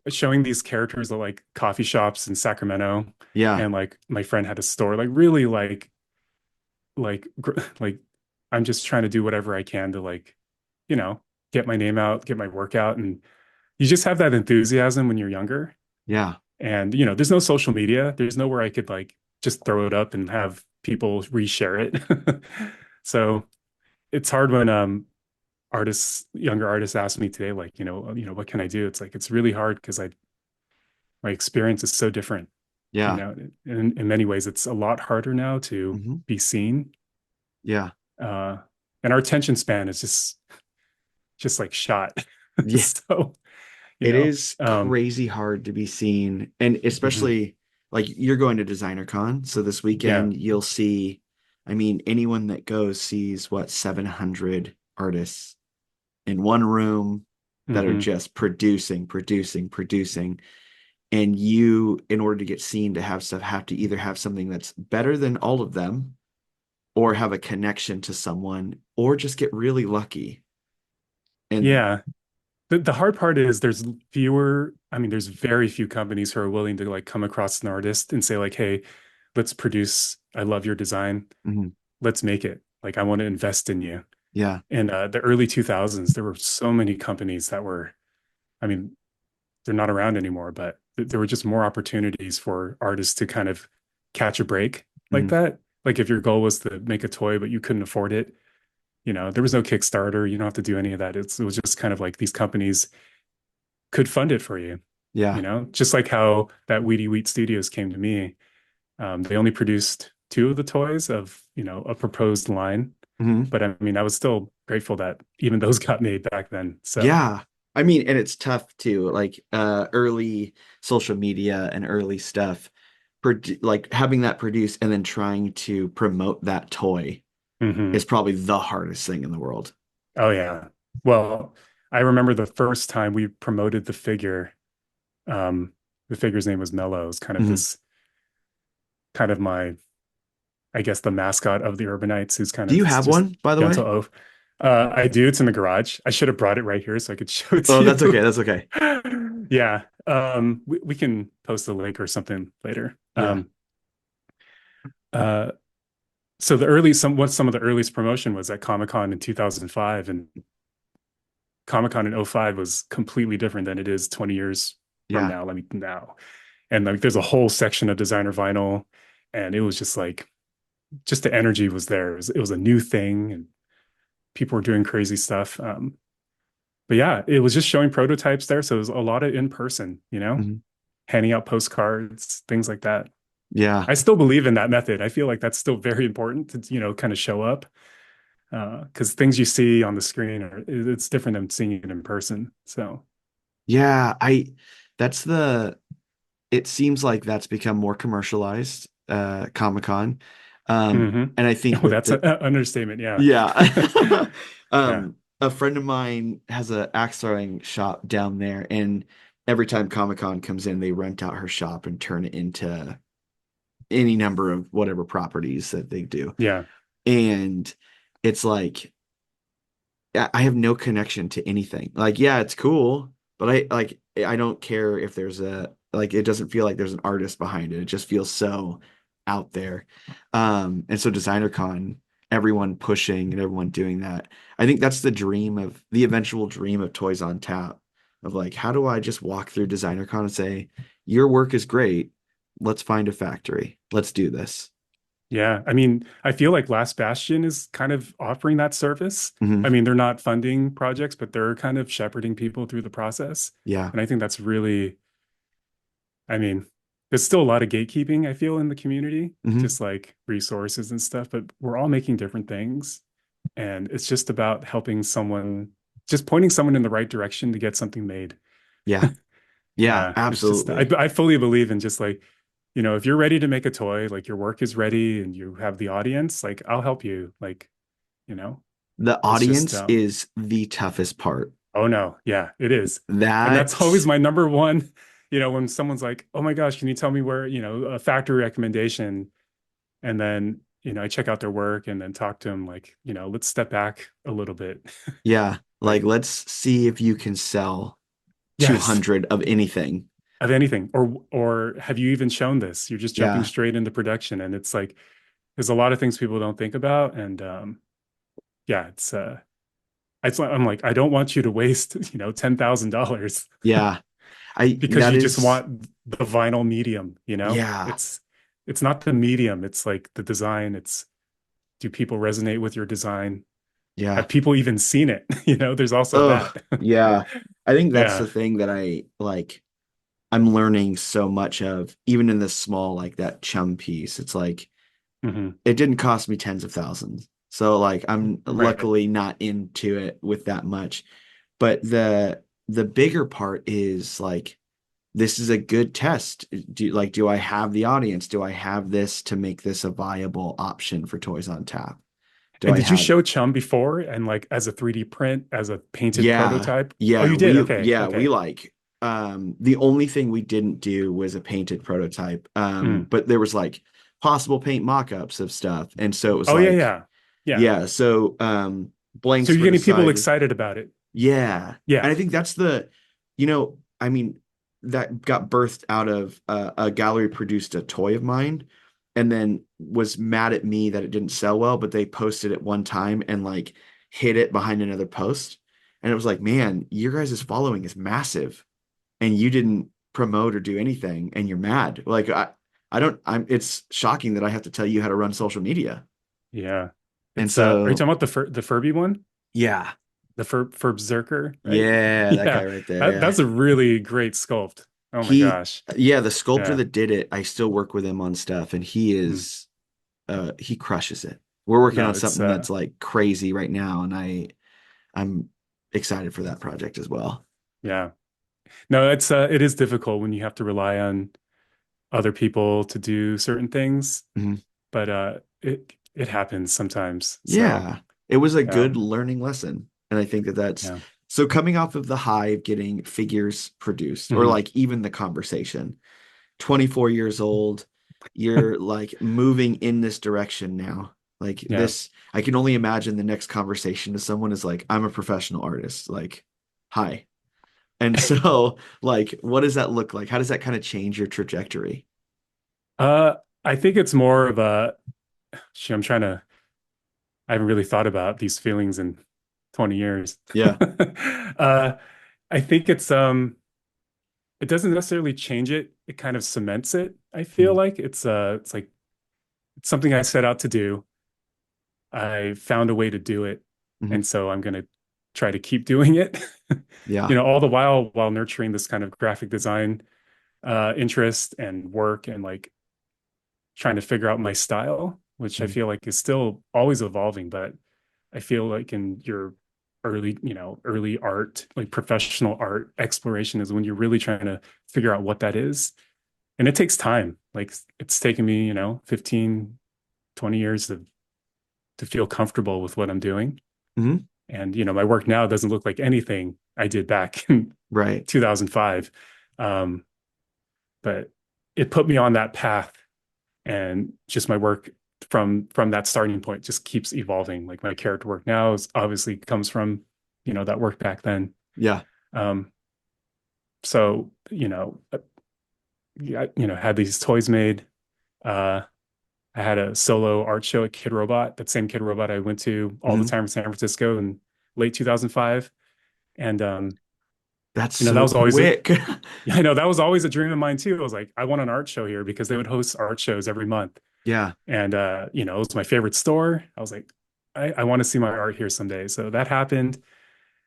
Speaker 2: showing these characters at like coffee shops in Sacramento.
Speaker 1: yeah,
Speaker 2: And like my friend had a store, like really like I'm just trying to do whatever I can to like, you know, get my name out, get my work out. And you just have that enthusiasm when you're younger.
Speaker 1: yeah,
Speaker 2: And, there's no social media. There's nowhere I could like just throw it up and have people reshare it. So it's hard when younger artists ask me today, like, what can I do? It's like it's really hard because my experience is so different. You
Speaker 1: yeah,
Speaker 2: know, in many ways, it's a lot harder now to
Speaker 1: hmm
Speaker 2: be seen.
Speaker 1: yeah,
Speaker 2: Uh, and our attention span is just like shot.
Speaker 1: yeah.
Speaker 2: So,
Speaker 1: It is
Speaker 2: um,
Speaker 1: crazy hard to be seen. And
Speaker 2: mhm,
Speaker 1: especially like you're going to Designer Con, so this
Speaker 2: Yeah.
Speaker 1: weekend you'll see, I mean, anyone that goes sees what 700 artists in one room that are
Speaker 2: Hmm.
Speaker 1: just producing, producing, producing. And you, in order to get seen to have stuff, have to either have something that's better than all of them, or have a connection to someone, or just get really lucky. And
Speaker 2: Yeah. The hard part is there's fewer, I mean, there's very few companies who are willing to like come across an artist and say like, hey, let's produce, I love your design.
Speaker 1: mhm,
Speaker 2: Let's make it. Like I want to invest in you.
Speaker 1: yeah,
Speaker 2: In the early 2000s, there were so many companies that were, I mean, they're not around anymore, but there were just more opportunities for artists to kind of catch a break like
Speaker 1: mhm,
Speaker 2: that. Like if your goal was to make a toy, but you couldn't afford it, there was no Kickstarter. You don't have to do any of that. It was just kind of like these companies could fund it for you,
Speaker 1: yeah,
Speaker 2: just like how that Weedy Wheat Studios came to me. They only produced two of the toys of, a proposed line.
Speaker 1: mhm,
Speaker 2: But I mean, I was still grateful that even those got made back then. So,
Speaker 1: yeah. I mean, and it's tough too, like early social media and early stuff, like having that produced and then trying to promote that toy
Speaker 2: mhm.
Speaker 1: is probably the hardest thing in the world.
Speaker 2: Oh yeah. Well, I remember the first time we promoted the figure. Um, the figure's name was Mellow. It's kind of
Speaker 1: Mhm.
Speaker 2: this kind of my, I guess, the mascot of the Urbanites, who's kind
Speaker 1: Do
Speaker 2: of
Speaker 1: you
Speaker 2: this
Speaker 1: have
Speaker 2: just
Speaker 1: one, by the
Speaker 2: gentle
Speaker 1: way?
Speaker 2: oaf. I do. It's in the garage. I should have brought it right here so I could show it
Speaker 1: Oh,
Speaker 2: to
Speaker 1: that's okay.
Speaker 2: you.
Speaker 1: That's okay.
Speaker 2: Yeah. We can post a link or something later.
Speaker 1: Yeah.
Speaker 2: Uh, so the early some of the earliest promotion was at Comic-Con in 2005, and Comic-Con in '05 was completely different than it is 20 years from
Speaker 1: Yeah.
Speaker 2: now. I mean, now. And like there's a whole section of designer vinyl, and it was just like just the energy was there. It was a new thing, and people were doing crazy stuff. But yeah, it was just showing prototypes there. So it was a lot of in person,
Speaker 1: Mhm.
Speaker 2: handing out postcards, things like that.
Speaker 1: Yeah.
Speaker 2: I still believe in that method. I feel like that's still very important to, kind of show up, because things you see on the screen it's different than seeing it in person. So,
Speaker 1: Yeah. That's it seems like that's become more commercialized, Comic-Con.
Speaker 2: hmm.
Speaker 1: And I think
Speaker 2: Oh,
Speaker 1: with
Speaker 2: that's an
Speaker 1: the,
Speaker 2: understatement. Yeah.
Speaker 1: yeah.
Speaker 2: Yeah.
Speaker 1: A friend of mine has a axe throwing shop down there, and every time Comic-Con comes in, they rent out her shop and turn it into any number of whatever properties that they do.
Speaker 2: Yeah.
Speaker 1: And it's like I have no connection to anything. Like, yeah, it's cool, but I don't care if there's a like it doesn't feel like there's an artist behind it. It just feels so out there. And so Designer Con, everyone pushing and everyone doing that. I think that's the eventual dream of Toys on Tap of like, how do I just walk through Designer Con and say, your work is great. Let's find a factory. Let's do this.
Speaker 2: Yeah. I mean, I feel like Last Bastion is kind of offering that service. I
Speaker 1: Hmm.
Speaker 2: mean, they're not funding projects, but they're kind of shepherding people through the process.
Speaker 1: Yeah.
Speaker 2: And I think that's really, I mean, there's still a lot of gatekeeping, I feel, in the community,
Speaker 1: Hmm.
Speaker 2: just like resources and stuff, but we're all making different things. And it's just about helping someone, just pointing someone in the right direction to get something made.
Speaker 1: Yeah. Yeah,
Speaker 2: Yeah, it's just
Speaker 1: absolutely.
Speaker 2: I fully believe in just like, if you're ready to make a toy, like your work is ready and you have the audience, like I'll help you. Like, you know,
Speaker 1: The
Speaker 2: it's just
Speaker 1: audience is the toughest part.
Speaker 2: oh no, yeah, it is. And that's always
Speaker 1: That,
Speaker 2: my number one, when someone's like, "Oh my gosh, can you tell me where, a factory recommendation?" And then, I check out their work and then talk to them like, let's step back a little bit.
Speaker 1: yeah, like
Speaker 2: Like,
Speaker 1: let's see if you can sell
Speaker 2: yes,
Speaker 1: 200 of anything.
Speaker 2: of anything. Or have you even shown this? You're just jumping
Speaker 1: Yeah,
Speaker 2: straight into production and it's like there's a lot of things people don't think about and yeah, I'm like I don't want you to waste, $10,000
Speaker 1: yeah.
Speaker 2: because
Speaker 1: That
Speaker 2: you just
Speaker 1: is,
Speaker 2: want the vinyl medium,
Speaker 1: yeah,
Speaker 2: it's not the medium, it's like the design, it's do people resonate with your design?
Speaker 1: yeah.
Speaker 2: Have people even seen it? There's also
Speaker 1: Oh,
Speaker 2: that.
Speaker 1: yeah. I think that's the
Speaker 2: Yeah.
Speaker 1: thing that I'm learning so much of, even in this small, like that chum piece. It's like,
Speaker 2: Hmm.
Speaker 1: it didn't cost me tens of thousands. So like I'm
Speaker 2: Right.
Speaker 1: luckily not into it with that much. But the bigger part is like this is a good test. Do I have the audience? Do I have this to make this a viable option for Toys on Tap? Do
Speaker 2: And
Speaker 1: I
Speaker 2: did you
Speaker 1: have
Speaker 2: show Chum before and like as a 3D print, as a painted
Speaker 1: Yeah,
Speaker 2: prototype? Oh,
Speaker 1: yeah,
Speaker 2: you did. Okay.
Speaker 1: we
Speaker 2: Okay.
Speaker 1: like the only thing we didn't do was a painted prototype.
Speaker 2: Hmm.
Speaker 1: But there was like possible paint mock-ups of stuff. And so it was
Speaker 2: Oh, yeah,
Speaker 1: like,
Speaker 2: yeah. Yeah.
Speaker 1: yeah, so
Speaker 2: So
Speaker 1: blanks
Speaker 2: you're
Speaker 1: were
Speaker 2: getting people
Speaker 1: decided.
Speaker 2: excited about it.
Speaker 1: Yeah.
Speaker 2: Yeah.
Speaker 1: And I think that's I mean, that got birthed out of a gallery produced a toy of mine and then was mad at me that it didn't sell well, but they posted it one time and like hid it behind another post. And it was like, man, your guys' following is massive and you didn't promote or do anything and you're mad. Like I don't it's shocking that I have to tell you how to run social media.
Speaker 2: Yeah.
Speaker 1: And
Speaker 2: It's are you
Speaker 1: so
Speaker 2: talking about the Furby one?
Speaker 1: yeah.
Speaker 2: The Furbzerker, right?
Speaker 1: Yeah, that guy
Speaker 2: Yeah.
Speaker 1: right there. Yeah.
Speaker 2: That's a really great sculpt. Oh my
Speaker 1: He,
Speaker 2: gosh.
Speaker 1: yeah, the sculptor
Speaker 2: Yeah.
Speaker 1: that did it, I still work with him on stuff, and
Speaker 2: Mm.
Speaker 1: he crushes it. We're working
Speaker 2: No,
Speaker 1: on
Speaker 2: it's
Speaker 1: something that's like crazy right now, and I'm excited for that project as well.
Speaker 2: yeah. No, it is difficult when you have to rely on other people to do certain things,
Speaker 1: Mhm.
Speaker 2: but it happens sometimes. So,
Speaker 1: Yeah, it was a
Speaker 2: yeah.
Speaker 1: good learning lesson, and I think that that's
Speaker 2: Yeah.
Speaker 1: so coming off of the high of getting figures produced, or
Speaker 2: Hmm.
Speaker 1: like even the conversation. 24 years old, you're like moving in this direction now. Like
Speaker 2: Yeah.
Speaker 1: this, I can only imagine the next conversation to someone is like, I'm a professional artist. Like, hi. And so, like, what does that look like? How does that kind of change your trajectory?
Speaker 2: Uh, I think it's more of a, shoot, I haven't really thought about these feelings in 20 years.
Speaker 1: Yeah.
Speaker 2: Uh, I think it doesn't necessarily change it. It kind of cements it. I feel
Speaker 1: Mhm.
Speaker 2: like it's like it's something I set out to do. I found a way to do it,
Speaker 1: Mhm.
Speaker 2: and so I'm going to try to keep doing it.
Speaker 1: Yeah.
Speaker 2: All the while nurturing this kind of graphic design interest and work and like trying to figure out my style, which I
Speaker 1: Mhm.
Speaker 2: feel like is still always evolving, but I feel like in your early art, like professional art exploration is when you're really trying to figure out what that is. And it takes time. Like it's taken me, 15, 20 years to feel comfortable with what I'm doing.
Speaker 1: Mhm.
Speaker 2: And, my work now doesn't look like anything I did back in
Speaker 1: Right.
Speaker 2: 2005. Um, but it put me on that path and just my work from that starting point just keeps evolving. Like my character work now is obviously comes from, that work back then.
Speaker 1: Yeah.
Speaker 2: Um, so, had these toys made. Uh, I had a solo art show at Kid Robot, that same Kid Robot I went to all the
Speaker 1: Mhm.
Speaker 2: time in San Francisco in late 2005. And,
Speaker 1: That's
Speaker 2: that
Speaker 1: so
Speaker 2: was always a,
Speaker 1: quick.
Speaker 2: yeah, I know that was always a dream of mine too. I was like, I want an art show here because they would host art shows every month.
Speaker 1: Yeah.
Speaker 2: And, it was my favorite store. I was like, I want to see my art here someday. So that happened.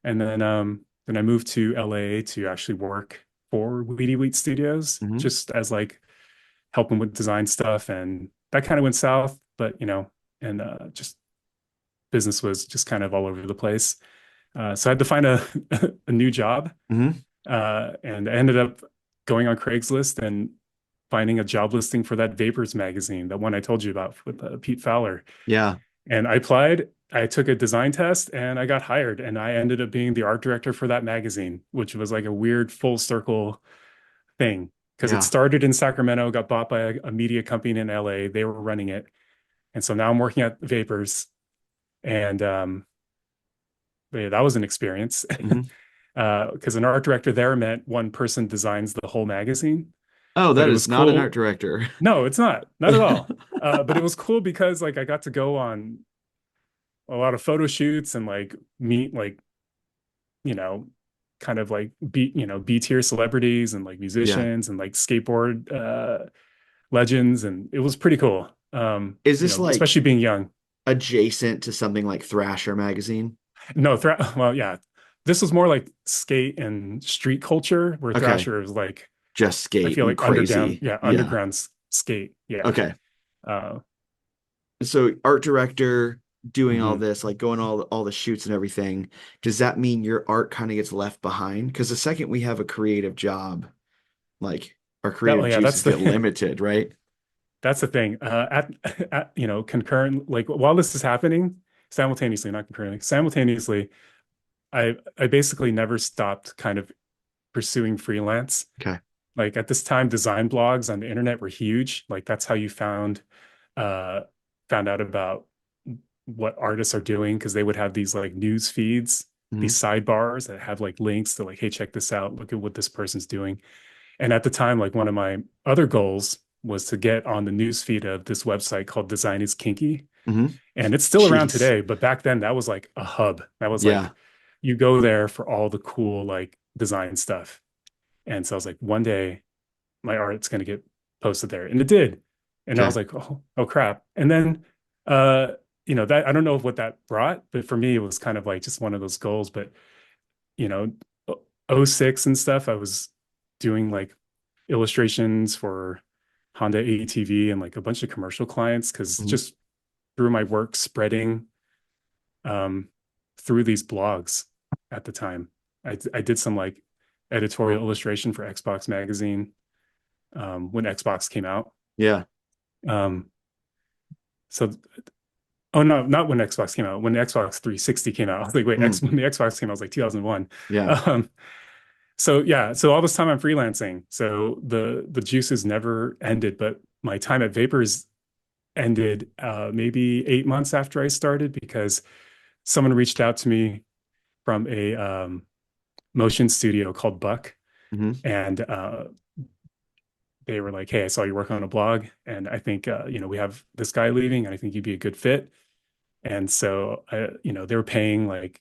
Speaker 2: And then I moved to LA to actually work for Weedy Wheat Studios,
Speaker 1: Mhm.
Speaker 2: just as like helping with design stuff. And that kind of went south, but and just business was just kind of all over the place. So I had to find a new job.
Speaker 1: Mhm.
Speaker 2: And I ended up going on Craigslist and finding a job listing for that Vapors magazine, the one I told you about with Pete Fowler.
Speaker 1: Yeah.
Speaker 2: And I applied. I took a design test and I got hired. And I ended up being the art director for that magazine, which was like a weird full circle thing because it
Speaker 1: Yeah.
Speaker 2: started in Sacramento, got bought by a media company in LA. They were running it. And so now I'm working at Vapors. And yeah, that was an experience
Speaker 1: Mhm.
Speaker 2: because an art director there meant one person designs the whole magazine.
Speaker 1: Oh,
Speaker 2: But
Speaker 1: that
Speaker 2: it
Speaker 1: is
Speaker 2: was
Speaker 1: not an art
Speaker 2: cool.
Speaker 1: director.
Speaker 2: No, it's not at all. But it was cool because like I got to go on a lot of photo shoots and like meet like, you know, kind of like B tier celebrities and like
Speaker 1: Yeah.
Speaker 2: musicians and like skateboard legends. And it was pretty cool.
Speaker 1: Is this like
Speaker 2: Especially being young.
Speaker 1: adjacent to something like Thrasher magazine?
Speaker 2: No, well, yeah. This was more like skate and street culture where
Speaker 1: Okay.
Speaker 2: Thrasher is like,
Speaker 1: Just
Speaker 2: I
Speaker 1: skate
Speaker 2: feel
Speaker 1: and
Speaker 2: like underground,
Speaker 1: crazy.
Speaker 2: yeah,
Speaker 1: Yeah.
Speaker 2: skate. Yeah.
Speaker 1: Okay.
Speaker 2: Uh,
Speaker 1: So art director doing all
Speaker 2: mhm.
Speaker 1: this, like going all the shoots and everything, does that mean your art kind of gets left behind? Because the second we have a creative job, Like our
Speaker 2: That, oh
Speaker 1: creative
Speaker 2: yeah,
Speaker 1: juices
Speaker 2: that's
Speaker 1: get
Speaker 2: the
Speaker 1: limited, right?
Speaker 2: that's the thing. Concurrent, like while this is happening, simultaneously, not concurrently, simultaneously, I basically never stopped kind of pursuing freelance.
Speaker 1: Okay.
Speaker 2: Like at this time, design blogs on the internet were huge. Like that's how you uh found out about what artists are doing because they would have these like news feeds,
Speaker 1: Hmm.
Speaker 2: these sidebars that have like links to like, hey, check this out, look at what this person's doing. And at the time, like one of my other goals was to get on the news feed of this website called Design is Kinky.
Speaker 1: Hmm.
Speaker 2: And it's still around
Speaker 1: Jeez.
Speaker 2: today, but back then that was like a hub. That was
Speaker 1: Yeah.
Speaker 2: like you go there for all the cool like design stuff. And so I was like, one day my art's going to get posted there. And it did. And I
Speaker 1: Okay.
Speaker 2: was like, oh crap. And then, uh, that I don't know what that brought, but for me, it was kind of like just one of those goals. But, you know, '06 and stuff, I was doing like illustrations for Honda ATV and like a bunch of commercial clients because
Speaker 1: Hmm.
Speaker 2: just through my work spreading um, through these blogs at the time. I did some like editorial illustration for Xbox magazine when Xbox came out.
Speaker 1: Yeah.
Speaker 2: Um, so, oh no, not when Xbox came out. When the Xbox 360 came out, I was like, wait,
Speaker 1: Mm.
Speaker 2: when the Xbox came out, it was like 2001.
Speaker 1: Yeah.
Speaker 2: Um, so yeah, so all this time I'm freelancing. So the juices never ended, but my time at Vapors ended maybe 8 months after I started because someone reached out to me from a motion studio called Buck,
Speaker 1: Hmm.
Speaker 2: and they were like, "Hey, I saw you work on a blog, and I think we have this guy leaving, and I think you'd be a good fit." And so, they were paying like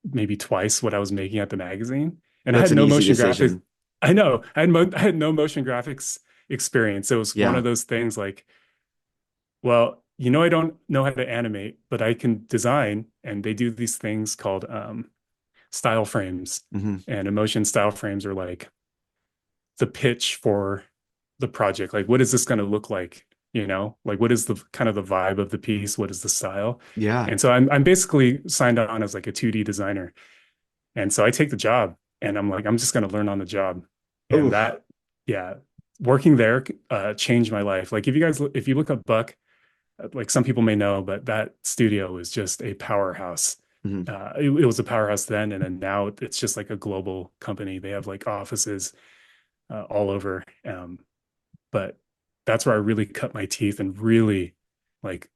Speaker 2: maybe twice what I was making at the magazine, and I
Speaker 1: That's
Speaker 2: had
Speaker 1: an
Speaker 2: no
Speaker 1: easy
Speaker 2: motion graphics.
Speaker 1: decision.
Speaker 2: I know I had no motion graphics experience. It was one
Speaker 1: Yeah.
Speaker 2: of those things like, well, I don't know how to animate, but I can design, and they do these things called style frames,
Speaker 1: Hmm.
Speaker 2: and emotion style frames are like the pitch for the project. Like, what is this going to look like? Like what is the kind of the vibe of the piece? What is the style?
Speaker 1: Yeah.
Speaker 2: And so I'm basically signed on as like a 2D designer. And so I take the job and I'm like, I'm just going to learn on the job. And
Speaker 1: Oof.
Speaker 2: that, yeah, working there changed my life. Like if you look up Buck, like some people may know, but that studio is just a powerhouse.
Speaker 1: Hmm.
Speaker 2: It was a powerhouse then, and then now it's just like a global company. They have like offices all over. But that's where I really cut my teeth and really like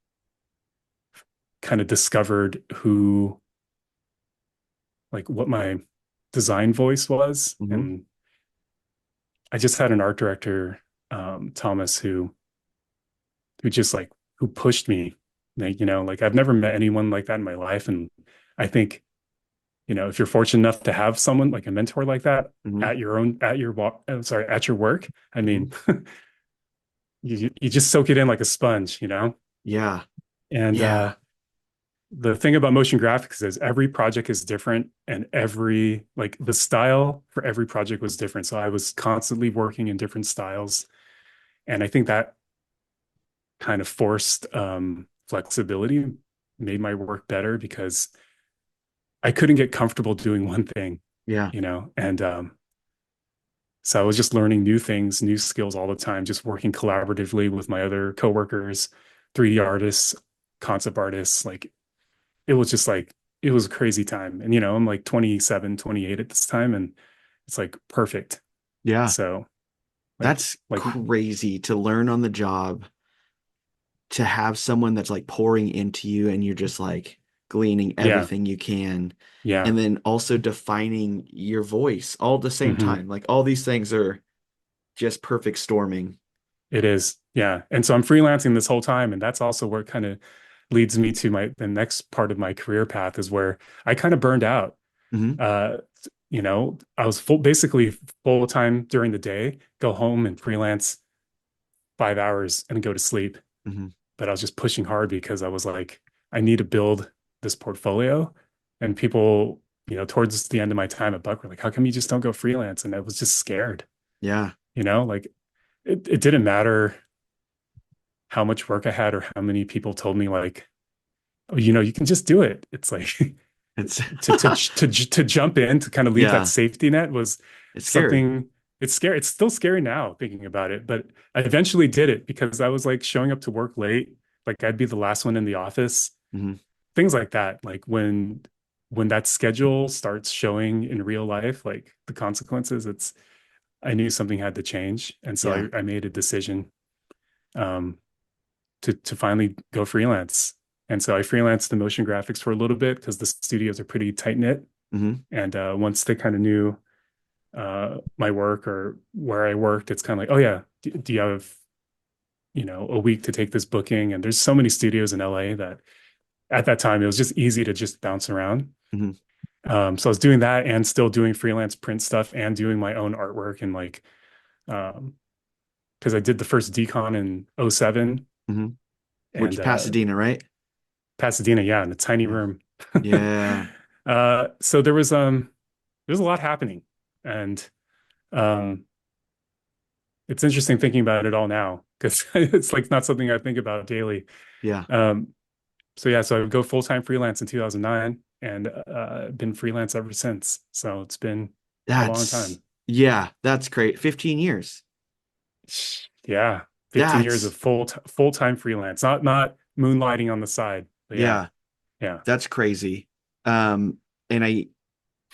Speaker 2: kind of discovered who like what my design voice was.
Speaker 1: Hmm.
Speaker 2: And I just had an art director, Thomas, who just like who pushed me. Like, like I've never met anyone like that in my life. And I think, if you're fortunate enough to have someone like a mentor like that
Speaker 1: Hmm.
Speaker 2: at your own, at your walk, sorry, at your work, I
Speaker 1: Hmm.
Speaker 2: mean, you just soak it in like a sponge.
Speaker 1: Yeah.
Speaker 2: And
Speaker 1: Yeah.
Speaker 2: the thing about motion graphics is every project is different and every like the style for every project was different. So I was constantly working in different styles. And I think that kind of forced flexibility, made my work better because I couldn't get comfortable doing one thing,
Speaker 1: Yeah.
Speaker 2: and so I was just learning new things, new skills all the time, just working collaboratively with my other coworkers, 3D artists, concept artists. Like it was just like it was a crazy time. And I'm like 27, 28 at this time, and it's like perfect.
Speaker 1: Yeah.
Speaker 2: So like
Speaker 1: That's
Speaker 2: like
Speaker 1: crazy to learn on the job, to have someone that's like pouring into you and you're just like gleaning
Speaker 2: yeah,
Speaker 1: everything you can.
Speaker 2: yeah.
Speaker 1: And then also defining your voice all at the same
Speaker 2: Hmm.
Speaker 1: time. Like all these things are just perfect storming.
Speaker 2: It is. Yeah. And so I'm freelancing this whole time. And that's also where it kind of leads me to the next part of my career path is where I kind of burned out.
Speaker 1: Hmm.
Speaker 2: Uh, I was basically full time during the day, go home and freelance 5 hours and go to sleep.
Speaker 1: Hmm.
Speaker 2: But I was just pushing hard because I was like, I need to build this portfolio. And people, towards the end of my time at Buck were like, how come you just don't go freelance? And I was just scared,
Speaker 1: Yeah.
Speaker 2: like it didn't matter how much work I had or how many people told me like, oh, you can just do it. It's like
Speaker 1: It's
Speaker 2: to jump in to kind of leave that
Speaker 1: yeah,
Speaker 2: safety net was
Speaker 1: it's scary.
Speaker 2: something. It's scary. It's still scary now thinking about it, but I eventually did it because I was like showing up to work late. Like I'd be the last one in the office,
Speaker 1: Hmm.
Speaker 2: things like that. Like when that schedule starts showing in real life, like the consequences, I knew something had to change. And so
Speaker 1: Yeah.
Speaker 2: I made a decision um to finally go freelance. And so I freelanced the motion graphics for a little bit because the studios are pretty tight knit.
Speaker 1: Hmm.
Speaker 2: And once they kind of knew my work or where I worked, it's kind of like, oh yeah, do you have, a week to take this booking? And there's so many studios in LA that at that time it was just easy to just bounce around.
Speaker 1: Hmm.
Speaker 2: So I was doing that and still doing freelance print stuff and doing my own artwork and like um because I did the first decon in '07
Speaker 1: Hmm.
Speaker 2: and
Speaker 1: Which Pasadena, right?
Speaker 2: Pasadena, yeah, in a tiny
Speaker 1: Yeah.
Speaker 2: room.
Speaker 1: Yeah.
Speaker 2: So there's a lot happening. And um it's interesting thinking about it all now because it's like not something I think about daily.
Speaker 1: Yeah.
Speaker 2: Um, so yeah, so I would go full-time freelance in 2009 and been freelance ever since. So it's been a long
Speaker 1: That's
Speaker 2: time.
Speaker 1: yeah, that's great. 15 years.
Speaker 2: Yeah, 15 years of
Speaker 1: That's
Speaker 2: full-time freelance, not moonlighting on the side. But yeah,
Speaker 1: yeah,
Speaker 2: yeah.
Speaker 1: that's crazy. And I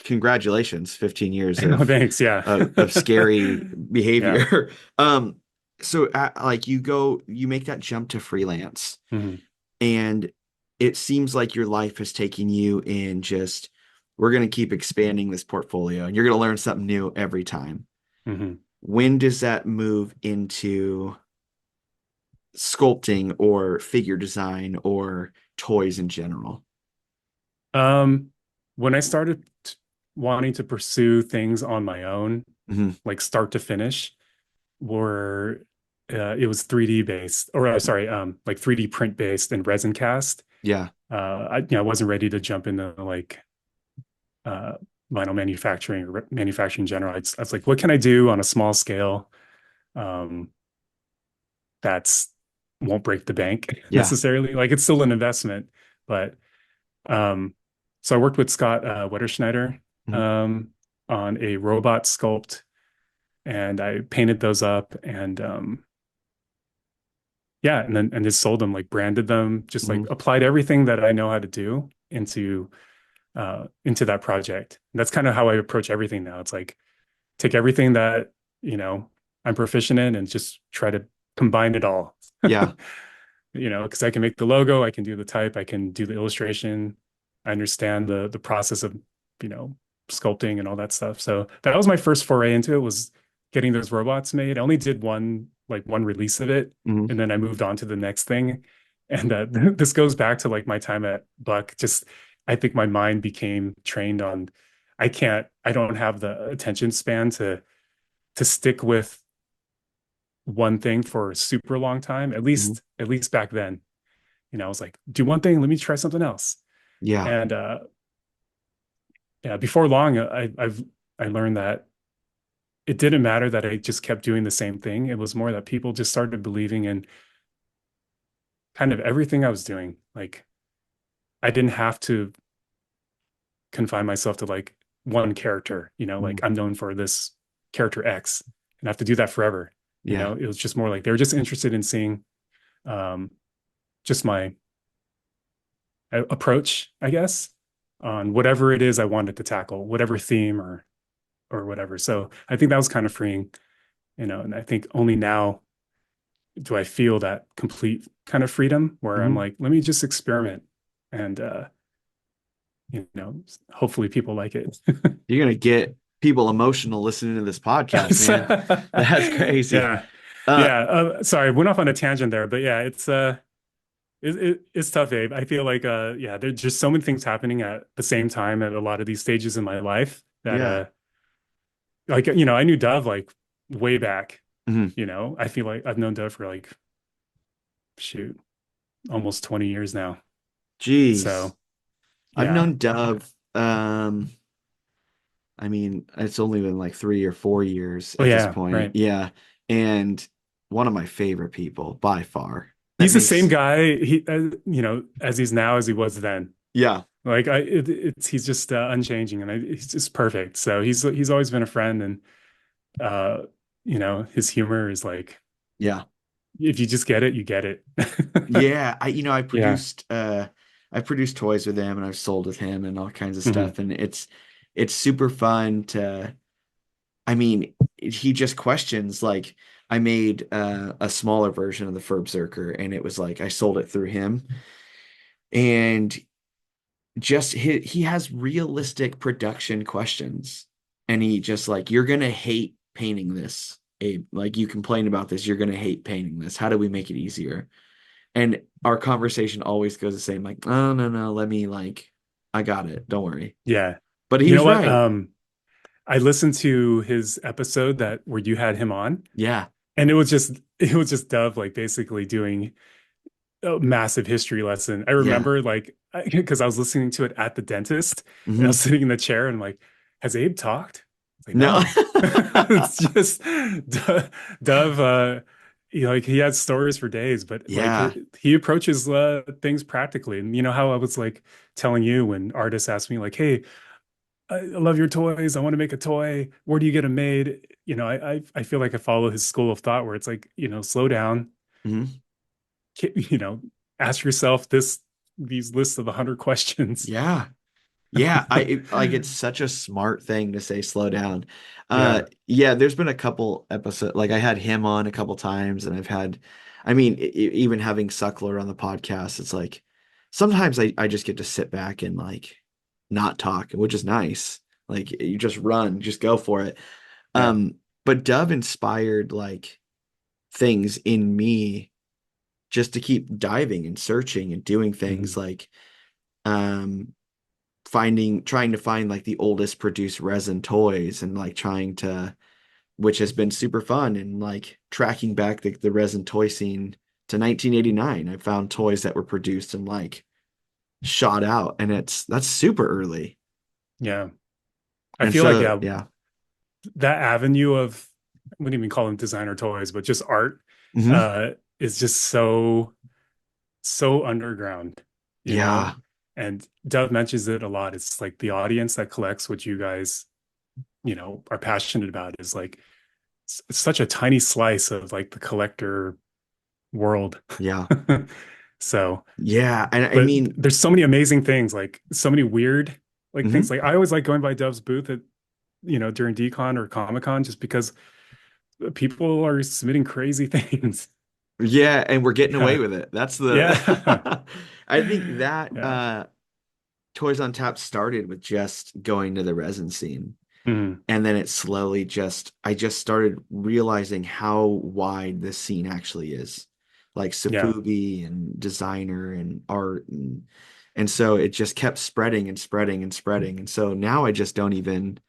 Speaker 1: congratulations, 15 years
Speaker 2: No, thanks. Yeah.
Speaker 1: of scary
Speaker 2: Yeah.
Speaker 1: behavior. So like you make that jump to freelance,
Speaker 2: Hmm.
Speaker 1: and it seems like your life has taken you in just we're going to keep expanding this portfolio, and you're going to learn something new every time.
Speaker 2: Hmm.
Speaker 1: When does that move into sculpting or figure design or toys in general?
Speaker 2: Um, when I started wanting to pursue things on my own,
Speaker 1: Hmm.
Speaker 2: like start to finish, were it was 3D based, or sorry, like 3D print based and resin cast.
Speaker 1: Yeah.
Speaker 2: I wasn't ready to jump into like uh, vinyl manufacturing or manufacturing in general. I was like, what can I do on a small scale um, that's won't break the bank
Speaker 1: Yeah.
Speaker 2: necessarily? Like it's still an investment, but um, so I worked with Scott Wetterschneider
Speaker 1: Hmm.
Speaker 2: um, on a robot sculpt, and I painted those up and yeah, and then and just sold them, like branded them, just
Speaker 1: Hmm.
Speaker 2: like applied everything that I know how to do into that project. And that's kind of how I approach everything now. It's like take everything that, you know, I'm proficient in and just try to combine it all.
Speaker 1: Yeah.
Speaker 2: Because I can make the logo, I can do the type, I can do the illustration. I understand the process of, you know, sculpting and all that stuff. So that was my first foray into it, was getting those robots made. I only did one release of it,
Speaker 1: Hmm.
Speaker 2: and then I moved on to the next thing. And this goes back to like my time at Buck. Just I think my mind became trained on I don't have the attention span to stick with one thing for a super long time,
Speaker 1: Hmm.
Speaker 2: at least back then. I was like, do one thing, let me try something else.
Speaker 1: Yeah.
Speaker 2: And yeah, before long, I learned that it didn't matter that I just kept doing the same thing. It was more that people just started believing in kind of everything I was doing. Like I didn't have to confine myself to like one character, like
Speaker 1: Hmm.
Speaker 2: I'm known for this character X and I have to do that forever.
Speaker 1: Yeah.
Speaker 2: It was just more like they were just interested in seeing um, just my approach, I guess, on whatever it is I wanted to tackle, whatever theme or whatever. So I think that was kind of freeing, and I think only now do I feel that complete kind of freedom where I'm
Speaker 1: Hmm.
Speaker 2: like, let me just experiment and hopefully people like it.
Speaker 1: You're gonna get people emotional listening to this podcast, man. That's crazy.
Speaker 2: Yeah.
Speaker 1: Uh,
Speaker 2: Yeah. Sorry, went off on a tangent there, but yeah, it's tough, Abe. I feel like yeah, there's just so many things happening at the same time at a lot of these stages in my life that
Speaker 1: yeah.
Speaker 2: like I knew Dove like way back.
Speaker 1: Hmm.
Speaker 2: I feel like I've known Dove for like shoot, almost 20 years now.
Speaker 1: Jeez.
Speaker 2: So
Speaker 1: I've
Speaker 2: yeah.
Speaker 1: known Dove. I mean, it's only been like 3 or 4 years
Speaker 2: Oh
Speaker 1: at this
Speaker 2: yeah,
Speaker 1: point.
Speaker 2: right.
Speaker 1: Yeah. And one of my favorite people by far. That
Speaker 2: He's the same
Speaker 1: makes,
Speaker 2: guy as he's now as he was then.
Speaker 1: yeah.
Speaker 2: Like he's just unchanging and he's just perfect. So he's always been a friend and Uh, his humor is like,
Speaker 1: Yeah.
Speaker 2: if you just get it, you get it.
Speaker 1: Yeah,
Speaker 2: Yeah.
Speaker 1: I produced toys with him and I've sold with him and all kinds of
Speaker 2: Hmm.
Speaker 1: stuff and it's super fun to he just questions like I made a smaller version of the Berserker and it was like I sold it through him and just he has realistic production questions and he just like you're gonna hate painting this, Abe. Like you complain about this, you're gonna hate painting this. How do we make it easier? And our conversation always goes the same, like, oh no, let me like I got it, don't worry.
Speaker 2: Yeah.
Speaker 1: But he
Speaker 2: You know
Speaker 1: was
Speaker 2: what?
Speaker 1: right.
Speaker 2: I listened to his episode that where you had him on,
Speaker 1: Yeah.
Speaker 2: and it was just Dove like basically doing a massive history lesson. I
Speaker 1: Yeah.
Speaker 2: remember like because I was listening to it at the dentist and I was
Speaker 1: Hmm.
Speaker 2: sitting in the chair and I'm like, has Abe talked? It's like,
Speaker 1: No.
Speaker 2: no. It's just Dove like he has stories for days, but like
Speaker 1: Yeah.
Speaker 2: he approaches things practically. And you know how I was like telling you when artists ask me like, hey, I love your toys. I want to make a toy. Where do you get them made? I feel like I follow his school of thought where it's like, slow down,
Speaker 1: Hmm.
Speaker 2: you know, ask yourself these lists of 100 questions.
Speaker 1: Yeah. Yeah, like it's such a smart thing to say slow down.
Speaker 2: Yeah.
Speaker 1: Yeah, there's been a couple episodes like I had him on a couple times and I've had even having Suckler on the podcast, it's like sometimes I just get to sit back and like not talk, which is nice. Like you just run, just go for it.
Speaker 2: Yeah.
Speaker 1: Um, but Dove inspired like things in me just to keep diving and searching and doing things
Speaker 2: Mhm.
Speaker 1: like um trying to find like the oldest produced resin toys and like trying to which has been super fun and like tracking back the resin toy scene to 1989. I found toys that were produced and like shot out and that's super early.
Speaker 2: Yeah. I
Speaker 1: And
Speaker 2: feel like,
Speaker 1: so
Speaker 2: yeah,
Speaker 1: yeah.
Speaker 2: that avenue of, I wouldn't even call them designer toys, but just art,
Speaker 1: Hmm.
Speaker 2: is just so underground, you know?
Speaker 1: Yeah.
Speaker 2: And Dove mentions it a lot. It's like the audience that collects what you guys, are passionate about is like it's such a tiny slice of like the collector world.
Speaker 1: Yeah.
Speaker 2: So,
Speaker 1: Yeah. And I
Speaker 2: but
Speaker 1: mean,
Speaker 2: there's so many amazing things, like so many weird like things.
Speaker 1: mhm.
Speaker 2: Like I always like going by Dove's booth at, during DCon or Comic Con just because people are submitting crazy things.
Speaker 1: Yeah, and we're getting away
Speaker 2: Yeah.
Speaker 1: with it. That's
Speaker 2: Yeah.
Speaker 1: the I think that
Speaker 2: Yeah.
Speaker 1: Toys on Tap started with just going to the resin scene.
Speaker 2: Mhm.
Speaker 1: And then it slowly I just started realizing how wide this scene actually is. Like
Speaker 2: Yeah.
Speaker 1: Safubi and designer and art and so it just kept spreading and spreading and spreading. And so now I just don't even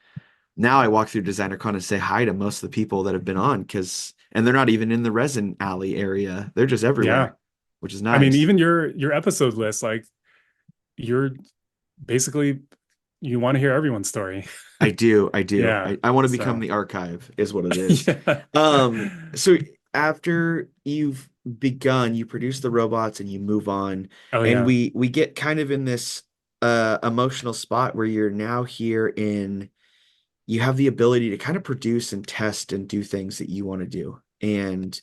Speaker 1: now I walk through Designer Con and say hi to most of the people that have been on because and they're not even in the resin alley area. They're just
Speaker 2: Yeah.
Speaker 1: everywhere, which is
Speaker 2: I mean,
Speaker 1: nice.
Speaker 2: even your episode list, like you're basically you want to hear everyone's story.
Speaker 1: I do. I do.
Speaker 2: Yeah.
Speaker 1: I want to become
Speaker 2: So
Speaker 1: the archive, is what it is.
Speaker 2: yeah.
Speaker 1: So after you've begun, you produce the robots and you move on,
Speaker 2: Oh
Speaker 1: and
Speaker 2: yeah.
Speaker 1: we get kind of in this emotional spot where you're now here in you have the ability to kind of produce and test and do things that you want to do. And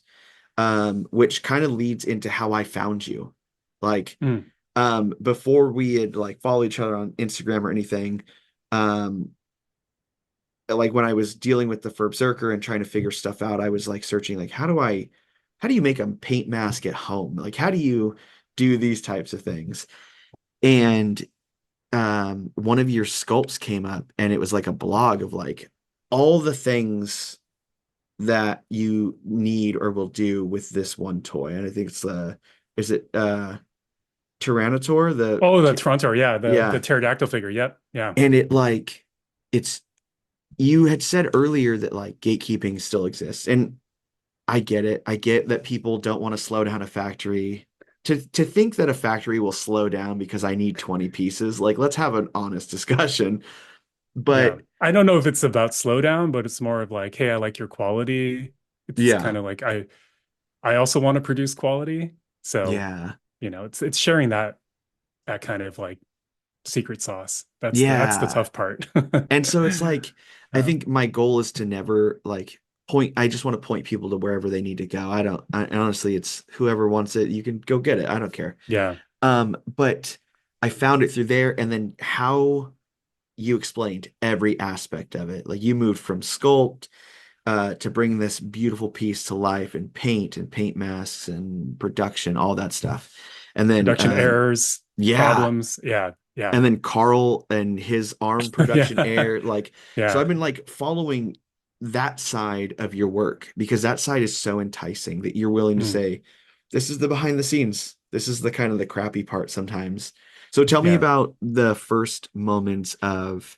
Speaker 1: which kind of leads into how I found you. Like
Speaker 2: Mm.
Speaker 1: before we had like followed each other on Instagram or anything, um like when I was dealing with the Berserker and trying to figure stuff out, I was like searching like how do you make a paint mask at home? Like how do you do these types of things? And one of your sculpts came up and it was like a blog of like all the things that you need or will do with this one toy. And I think it's is it Pteranator?
Speaker 2: Oh, the Toronto, yeah, the
Speaker 1: Yeah.
Speaker 2: pterodactyl figure. Yep. Yeah.
Speaker 1: And it like it's you had said earlier that like gatekeeping still exists. And I get it. I get that people don't want to slow down a factory. To think that a factory will slow down because I need 20 pieces, like let's have an honest discussion.
Speaker 2: Yeah.
Speaker 1: But
Speaker 2: I don't know if it's about slowdown, but it's more of like, hey, I like your quality. It's
Speaker 1: yeah,
Speaker 2: kind of like I also want to produce quality. So,
Speaker 1: yeah,
Speaker 2: it's sharing that kind of like secret sauce. That's the
Speaker 1: Yeah.
Speaker 2: tough part.
Speaker 1: And so it's like, I
Speaker 2: Yeah.
Speaker 1: think my goal is to never like point, I just want to point people to wherever they need to go. Honestly, it's whoever wants it, you can go get it. I don't care.
Speaker 2: Yeah.
Speaker 1: But I found it through there, and then how you explained every aspect of it. Like you moved from sculpt to bring this beautiful piece to life and paint masks and production, all that stuff. And then
Speaker 2: Production errors,
Speaker 1: yeah,
Speaker 2: problems. Yeah. Yeah.
Speaker 1: and then Karl and his arm production
Speaker 2: Yeah.
Speaker 1: air, like so
Speaker 2: Yeah.
Speaker 1: I've been like following that side of your work because that side is so enticing that you're willing to
Speaker 2: Mm,
Speaker 1: say, this is the behind the scenes. This is the kind of the crappy part sometimes. So tell me
Speaker 2: yeah.
Speaker 1: about the first moments of,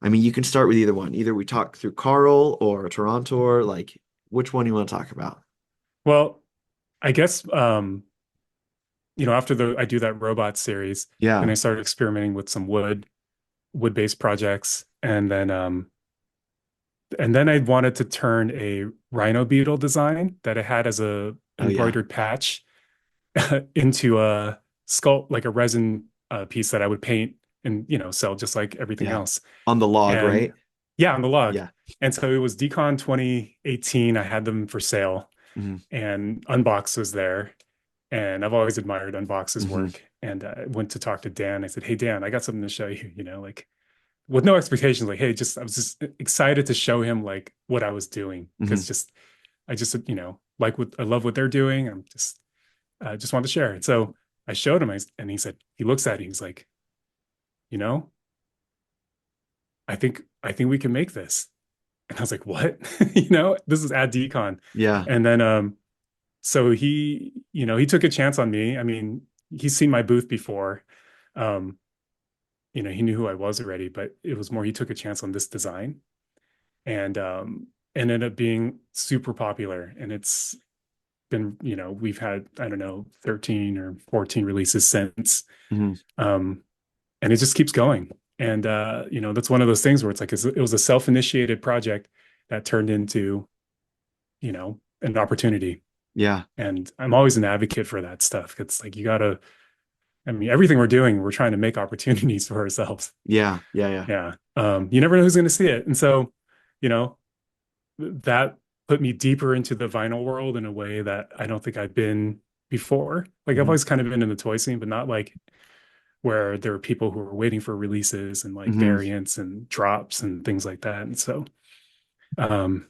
Speaker 1: I mean, you can start with either one. Either we talk through Karl or Toronto, like which one you want to talk about?
Speaker 2: Well, I guess after the I do that robot series, then
Speaker 1: Yeah.
Speaker 2: I started experimenting with some wood-based projects, and then I wanted to turn a Rhino Beetle design that I had as a
Speaker 1: Oh yeah.
Speaker 2: embroidered patch into a sculpt, like a resin piece that I would paint and sell just like everything
Speaker 1: Yeah.
Speaker 2: else.
Speaker 1: On the log,
Speaker 2: And
Speaker 1: right?
Speaker 2: yeah, on the log.
Speaker 1: Yeah.
Speaker 2: And so it was Decon 2018. I had them for sale,
Speaker 1: Hmm.
Speaker 2: and Unbox was there. And I've always admired Unbox's
Speaker 1: Hmm.
Speaker 2: work. And I went to talk to Dan. I said, "Hey, Dan, I got something to show you, like with no expectations, like, hey, I was just excited to show him like what I was doing.
Speaker 1: Hmm.
Speaker 2: Because I just, like what I love what they're doing. I just wanted to share it. So I showed him, and he said, he looks at it, he's like, you know, I think we can make this. And I was like, what? This is at Decon.
Speaker 1: Yeah.
Speaker 2: And then so he took a chance on me. I mean, he's seen my booth before. Um, he knew who I was already, but it was more he took a chance on this design, and ended up being super popular. And it's been, we've had, I don't know, 13 or 14 releases since.
Speaker 1: Hmm.
Speaker 2: Um, and it just keeps going. And that's one of those things where it's like it was a self-initiated project that turned into, an opportunity.
Speaker 1: Yeah.
Speaker 2: And I'm always an advocate for that stuff. It's like I mean, everything we're doing, we're trying to make opportunities for ourselves.
Speaker 1: Yeah. Yeah. Yeah.
Speaker 2: Yeah. You never know who's going to see it. And so, you know, that put me deeper into the vinyl world in a way that I don't think I've been before. Like I've
Speaker 1: Hmm.
Speaker 2: always kind of been in the toy scene, but not like where there are people who are waiting for releases and like
Speaker 1: Hmm.
Speaker 2: variants and drops and things like that. And so, um,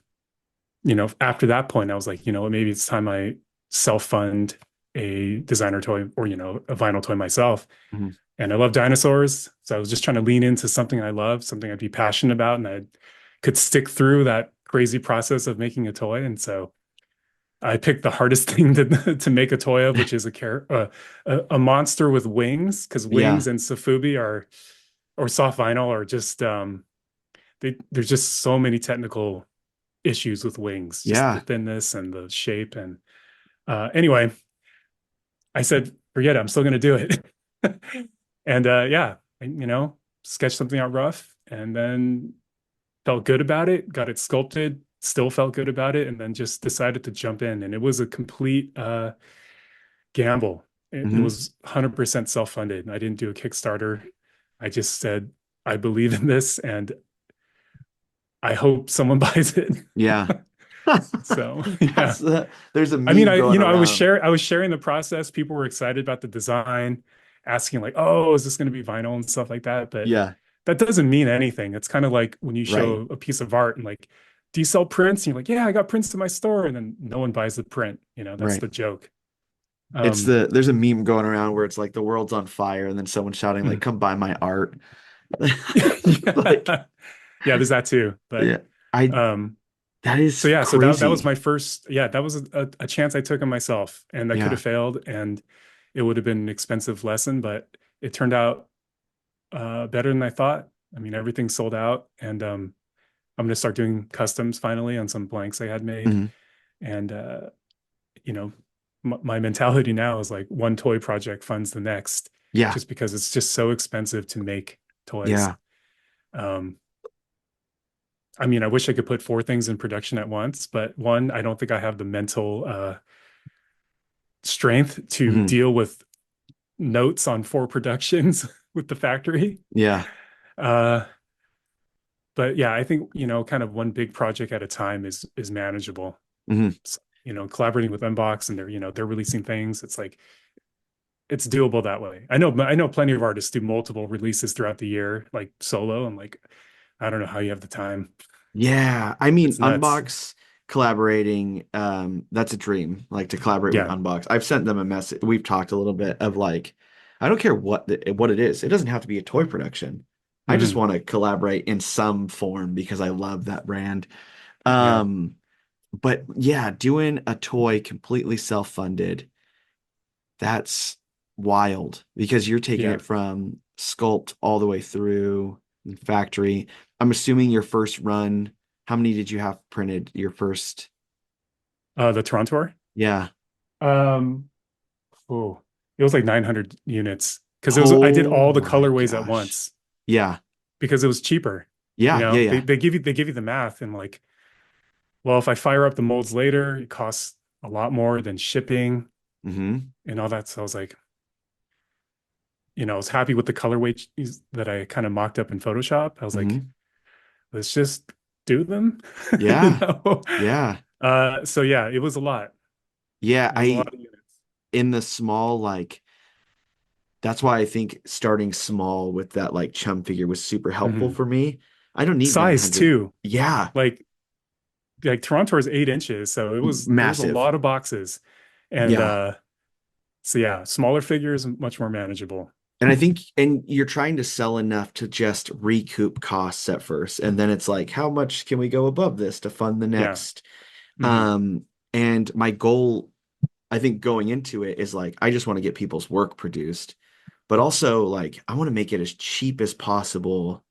Speaker 2: after that point, I was like, maybe it's time I self-fund a designer toy or, a vinyl toy myself.
Speaker 1: Hmm.
Speaker 2: And I love dinosaurs. So I was just trying to lean into something I love, something I'd be passionate about, and I could stick through that crazy process of making a toy. And so I picked the hardest thing to make a toy of, which is a monster with wings, because
Speaker 1: Yeah.
Speaker 2: wings and Sofubi or soft vinyl are just there's just so many technical issues with wings, just the
Speaker 1: Yeah.
Speaker 2: thinness and the shape. And anyway, I said, forget it, I'm still going to do it. And yeah, sketched something out rough, and then felt good about it, got it sculpted, still felt good about it, and then just decided to jump in. And it was a complete gamble. It
Speaker 1: Hmm.
Speaker 2: was 100% self-funded. I didn't do a Kickstarter. I just said, I believe in this, and I hope someone buys it.
Speaker 1: Yeah.
Speaker 2: So yeah.
Speaker 1: There's a
Speaker 2: I mean,
Speaker 1: meme going around.
Speaker 2: I was sharing the process. People were excited about the design, asking like, "Oh, is this going to be vinyl and stuff like that?" But
Speaker 1: Yeah.
Speaker 2: that doesn't mean anything. It's kind of like when you
Speaker 1: Right.
Speaker 2: show a piece of art and like, "Do you sell prints?" And you're like, "Yeah, I got prints in my store," and then no one buys the print. That's
Speaker 1: Right.
Speaker 2: the joke.
Speaker 1: It's there's a meme going around where it's like the world's on fire and then someone shouting like,
Speaker 2: Mm.
Speaker 1: come buy my art. Like,
Speaker 2: Yeah, yeah, there's that too. But
Speaker 1: yeah, I
Speaker 2: um,
Speaker 1: that
Speaker 2: so
Speaker 1: is
Speaker 2: yeah, so that was my
Speaker 1: crazy.
Speaker 2: first. Yeah, that was a chance I took on myself, and that could
Speaker 1: Yeah.
Speaker 2: have failed, and it would have been an expensive lesson, but it turned out better than I thought. I mean, everything sold out, and I'm going to start doing customs finally on some blanks I had made.
Speaker 1: Hmm.
Speaker 2: And you know, my mentality now is like one toy project funds the next,
Speaker 1: Yeah.
Speaker 2: just because it's just so expensive to make toys.
Speaker 1: Yeah.
Speaker 2: Um, I mean, I wish I could put four things in production at once, but one, I don't think I have the mental strength to
Speaker 1: Hmm.
Speaker 2: deal with notes on four productions. with the factory.
Speaker 1: Yeah.
Speaker 2: Uh, but yeah, I think, kind of one big project at a time is manageable.
Speaker 1: Hmm.
Speaker 2: So, collaborating with Unbox and they're releasing things. It's like it's doable that way. I know plenty of artists do multiple releases throughout the year, like solo. I'm like, I don't know how you have the time.
Speaker 1: Yeah. I mean,
Speaker 2: It's nuts.
Speaker 1: Unbox collaborating, that's a dream, like to collaborate with
Speaker 2: Yeah.
Speaker 1: Unbox. I've sent them a message. We've talked a little bit of like, I don't care what it is. It doesn't have to be a toy production. I just
Speaker 2: Hmm.
Speaker 1: want to collaborate in some form because I love that brand.
Speaker 2: Yeah.
Speaker 1: Um, but yeah, doing a toy completely self-funded, that's wild because you're taking
Speaker 2: Yeah.
Speaker 1: it from sculpt all the way through factory. I'm assuming your first run, how many did you have printed? Your first,
Speaker 2: The Toronto.
Speaker 1: yeah.
Speaker 2: Um, oh, it was like 900 units because I did
Speaker 1: Oh
Speaker 2: all the
Speaker 1: my
Speaker 2: colorways at
Speaker 1: gosh.
Speaker 2: once
Speaker 1: Yeah.
Speaker 2: because it was cheaper.
Speaker 1: Yeah. Yeah.
Speaker 2: They
Speaker 1: Yeah.
Speaker 2: they give you the math and like, well, if I fire up the molds later, it costs a lot more than shipping
Speaker 1: Mm-hmm.
Speaker 2: and all that. So I was like, I was happy with the colorway that I kind of mocked up in Photoshop. I was like,
Speaker 1: Mm-hmm.
Speaker 2: let's just do them, you
Speaker 1: Yeah.
Speaker 2: know?
Speaker 1: Yeah.
Speaker 2: So yeah, it was a lot.
Speaker 1: Yeah.
Speaker 2: It was a lot of units.
Speaker 1: In the small, like, that's why I think starting small with that like chum figure was super helpful
Speaker 2: Mhm.
Speaker 1: for me. I don't need
Speaker 2: Size
Speaker 1: 900.
Speaker 2: too.
Speaker 1: Yeah.
Speaker 2: Like Toronto is 8 inches, so it was a
Speaker 1: Massive.
Speaker 2: lot of boxes. And
Speaker 1: Yeah.
Speaker 2: so yeah, smaller figures much more manageable.
Speaker 1: And I think, and you're trying to sell enough to just recoup costs at first. And then it's like, how much can we go above this to fund the
Speaker 2: Yeah.
Speaker 1: next?
Speaker 2: Hmm.
Speaker 1: Um, and my goal, I think going into it is like, I just want to get people's work produced, but also like, I want to make it as cheap as possible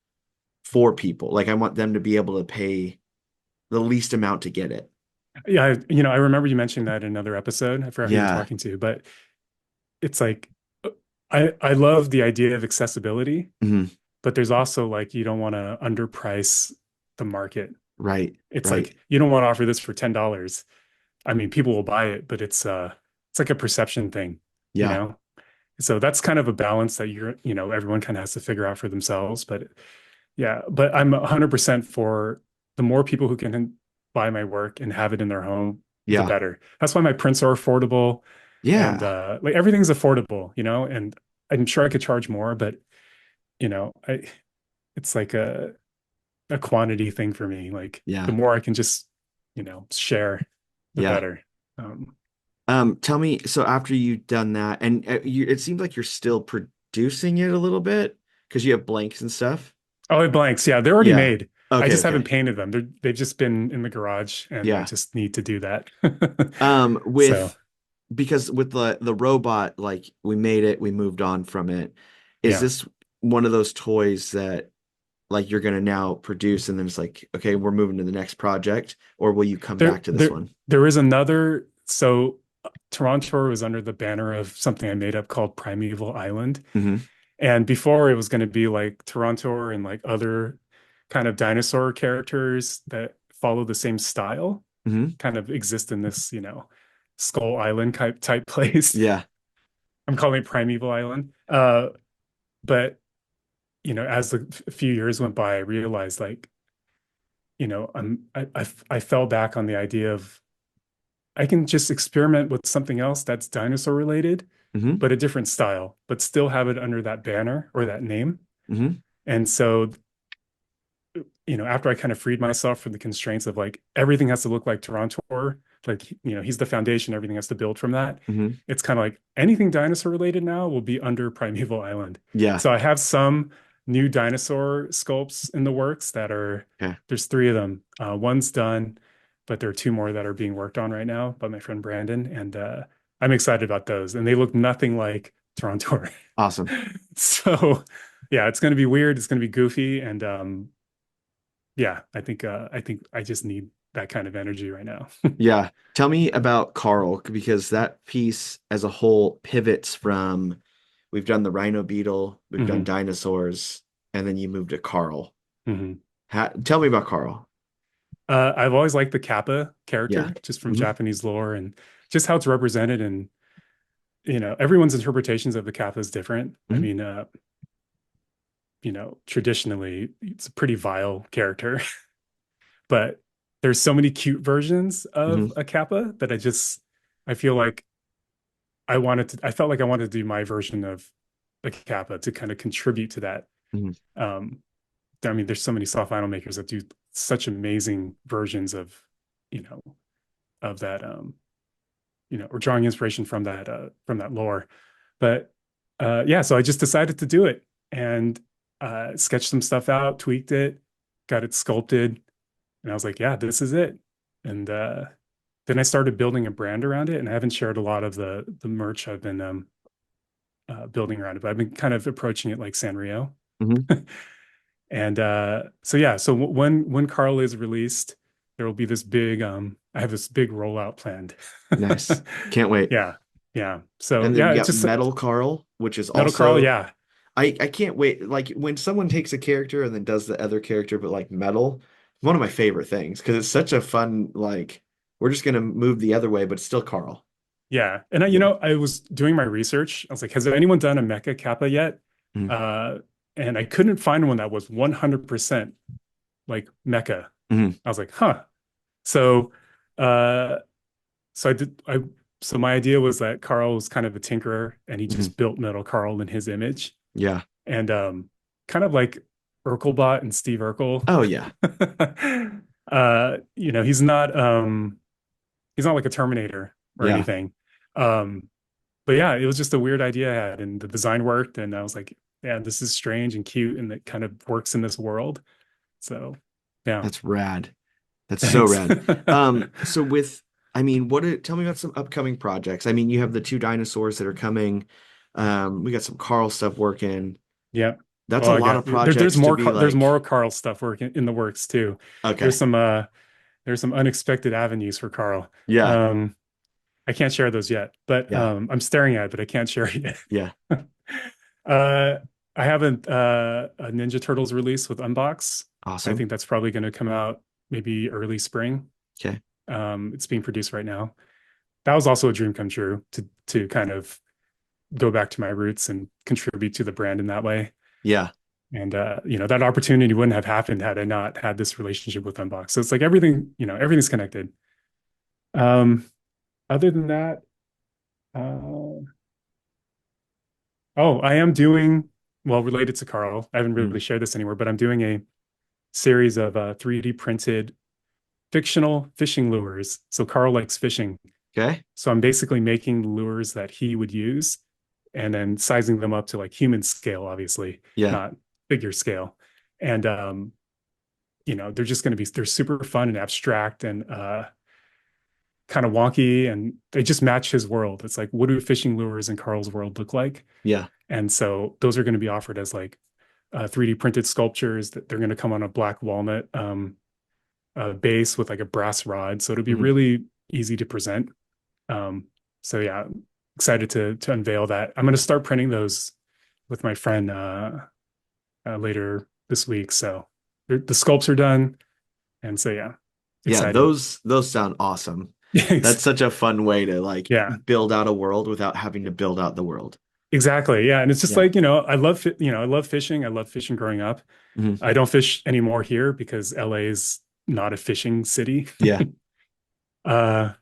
Speaker 1: for people. Like, I want them to be able to pay the least amount to get it.
Speaker 2: Yeah, I remember you mentioning that in another episode. I forgot who you're
Speaker 1: Yeah.
Speaker 2: talking to, but it's like I love the idea of accessibility,
Speaker 1: Hmm.
Speaker 2: but there's also like you don't want to underprice the market.
Speaker 1: Right.
Speaker 2: It's
Speaker 1: Right.
Speaker 2: like you don't want to offer this for $10. I mean, people will buy it, but it's like a perception thing, you
Speaker 1: Yeah.
Speaker 2: know? So that's kind of a balance that everyone kind of has to figure out for themselves. But yeah, but I'm 100% for the more people who can buy my work and have it in their home, the
Speaker 1: Yeah.
Speaker 2: better. That's why my prints are affordable and
Speaker 1: Yeah.
Speaker 2: like everything's affordable, and I'm sure I could charge more, but it's like a quantity thing for me. Like the
Speaker 1: Yeah.
Speaker 2: more I can just, share, the
Speaker 1: Yeah.
Speaker 2: better. Um,
Speaker 1: Tell me, so after you've done that, and it seems like you're still producing it a little bit because you have blanks and stuff.
Speaker 2: oh, blanks. Yeah, they're already
Speaker 1: Yeah.
Speaker 2: made. I
Speaker 1: Okay,
Speaker 2: just haven't
Speaker 1: okay.
Speaker 2: painted them. They've just been in the garage and I
Speaker 1: Yeah.
Speaker 2: just need to do that. So,
Speaker 1: With because with the robot, like we made it, we moved on from it. Is
Speaker 2: yeah.
Speaker 1: this one of those toys that like you're gonna now produce and then it's like, okay, we're moving to the next project, or will you come
Speaker 2: There
Speaker 1: back to this
Speaker 2: there
Speaker 1: one?
Speaker 2: there is another Toronto was under the banner of something I made up called Primeval Island.
Speaker 1: Hmm.
Speaker 2: And before it was going to be like Toronto and like other kind of dinosaur characters that follow the same style,
Speaker 1: Hmm.
Speaker 2: kind of exist in this, Skull Island type place.
Speaker 1: Yeah.
Speaker 2: I'm calling it Primeval Island. But as the few years went by, I realized like, I fell back on the idea of I can just experiment with something else that's dinosaur related,
Speaker 1: Hmm.
Speaker 2: but a different style, but still have it under that banner or that name.
Speaker 1: Hmm.
Speaker 2: And so, after I kind of freed myself from the constraints of like everything has to look like Toronto, like, he's the foundation, everything has to build from that.
Speaker 1: Hmm.
Speaker 2: It's kind of like anything dinosaur related now will be under Primeval Island.
Speaker 1: Yeah.
Speaker 2: So I have some new dinosaur sculpts in the works
Speaker 1: Okay.
Speaker 2: there's three of them. One's done, but there are two more that are being worked on right now by my friend Brandon. And I'm excited about those. And they look nothing like Toronto.
Speaker 1: Awesome.
Speaker 2: So yeah, it's going to be weird. It's going to be goofy. And yeah, I think I just need that kind of energy right now.
Speaker 1: Yeah. Tell me about Karl because that piece as a whole pivots from we've done the Rhino Beetle, we've done
Speaker 2: Hmm.
Speaker 1: dinosaurs, and then you moved to Karl.
Speaker 2: Hmm.
Speaker 1: Tell me about Karl.
Speaker 2: I've always liked the Kappa
Speaker 1: Yeah.
Speaker 2: character just from
Speaker 1: Hmm.
Speaker 2: Japanese lore and just how it's represented. And, everyone's interpretations of the Kappa is different. I
Speaker 1: Hmm.
Speaker 2: mean, traditionally it's a pretty vile character, but there's so many cute versions
Speaker 1: Hmm.
Speaker 2: of a Kappa that I feel like I felt like I wanted to do my version of a Kappa to kind of contribute to that.
Speaker 1: Hmm.
Speaker 2: Um, I mean, there's so many soft vinyl makers that do such amazing versions of, you know, of that, or drawing inspiration from that lore. But yeah, so I just decided to do it and sketched some stuff out, tweaked it, got it sculpted, and I was like, yeah, this is it. And then I started building a brand around it, and I haven't shared a lot of the merch I've been building around it, but I've been kind of approaching it like Sanrio.
Speaker 1: Hmm.
Speaker 2: And so yeah, so when Karl is released, there will be this big I have this big rollout planned.
Speaker 1: Nice. Can't wait.
Speaker 2: Yeah. Yeah. So
Speaker 1: And then
Speaker 2: yeah,
Speaker 1: you
Speaker 2: it's
Speaker 1: got
Speaker 2: just
Speaker 1: Metal Karl, which is
Speaker 2: Metal Karl,
Speaker 1: also
Speaker 2: yeah.
Speaker 1: I can't wait. Like when someone takes a character and then does the other character, but like metal, one of my favorite things because it's such a fun, like, we're just gonna move the other way, but it's still Karl.
Speaker 2: Yeah. And
Speaker 1: Yeah.
Speaker 2: I was doing my research. I was like, has anyone done a Mecha Kappa yet?
Speaker 1: Hmm.
Speaker 2: Uh and I couldn't find one that was 100% like Mecha.
Speaker 1: Hmm.
Speaker 2: I was like, huh. So uh so I did I so my idea was that Karl was kind of a tinkerer and he
Speaker 1: Hmm.
Speaker 2: just built Metal Karl in his image.
Speaker 1: Yeah.
Speaker 2: And kind of like Urkelbot and Steve Urkel.
Speaker 1: Oh yeah.
Speaker 2: He's not like a Terminator or
Speaker 1: Yeah.
Speaker 2: anything. Um, but yeah, it was just a weird idea I had, and the design worked, and I was like, yeah, this is strange and cute, and it kind of works in this world. So yeah,
Speaker 1: That's rad. That's so
Speaker 2: thanks.
Speaker 1: rad. So I mean, tell me about some upcoming projects. I mean, you have the two dinosaurs that are coming. We got some Karl stuff working.
Speaker 2: Yeah.
Speaker 1: That's
Speaker 2: Well,
Speaker 1: a
Speaker 2: I
Speaker 1: lot
Speaker 2: got
Speaker 1: of projects to be
Speaker 2: There's
Speaker 1: like,
Speaker 2: more Karl stuff working in the works too.
Speaker 1: okay.
Speaker 2: There's some there's some unexpected avenues for Karl.
Speaker 1: Yeah.
Speaker 2: Um, I can't share those yet, but
Speaker 1: Yeah.
Speaker 2: I'm staring at it, but I can't share it
Speaker 1: Yeah.
Speaker 2: yet. Uh, I have a Ninja Turtles release with Unbox. I
Speaker 1: Awesome.
Speaker 2: think that's probably going to come out maybe early spring.
Speaker 1: Okay.
Speaker 2: It's being produced right now. That was also a dream come true to kind of go back to my roots and contribute to the brand in that way.
Speaker 1: Yeah.
Speaker 2: And that opportunity wouldn't have happened had I not had this relationship with Unbox. So it's like everything, everything's connected. Um, Other than that, uh, oh, I am doing well related to Karl. I haven't
Speaker 1: Mm.
Speaker 2: really shared this anywhere, but I'm doing a series of 3D printed fictional fishing lures. So Karl likes fishing.
Speaker 1: Okay.
Speaker 2: So I'm basically making lures that he would use and then sizing them up to like human scale, obviously,
Speaker 1: Yeah.
Speaker 2: not figure scale. And they're just going to they're super fun and abstract and kind of wonky, and they just match his world. It's like, what do fishing lures in Karl's world look like?
Speaker 1: Yeah.
Speaker 2: And so those are going to be offered as like 3D printed sculptures that they're going to come on a black walnut base with like a brass rod. So it'll be
Speaker 1: Hmm.
Speaker 2: really easy to present. Um, so yeah, excited to unveil that. I'm going to start printing those with my friend later this week. So the sculpts are done, and so yeah,
Speaker 1: Yeah.
Speaker 2: excited.
Speaker 1: Those sound awesome. That's
Speaker 2: Yes.
Speaker 1: such a fun way to like
Speaker 2: Yeah,
Speaker 1: build out a world without having to build out the world.
Speaker 2: exactly. Yeah, and it's just
Speaker 1: Yeah.
Speaker 2: like I love fishing. I love fishing growing up.
Speaker 1: Hmm.
Speaker 2: I don't fish anymore here because LA is not a fishing city.
Speaker 1: Yeah.
Speaker 2: uh,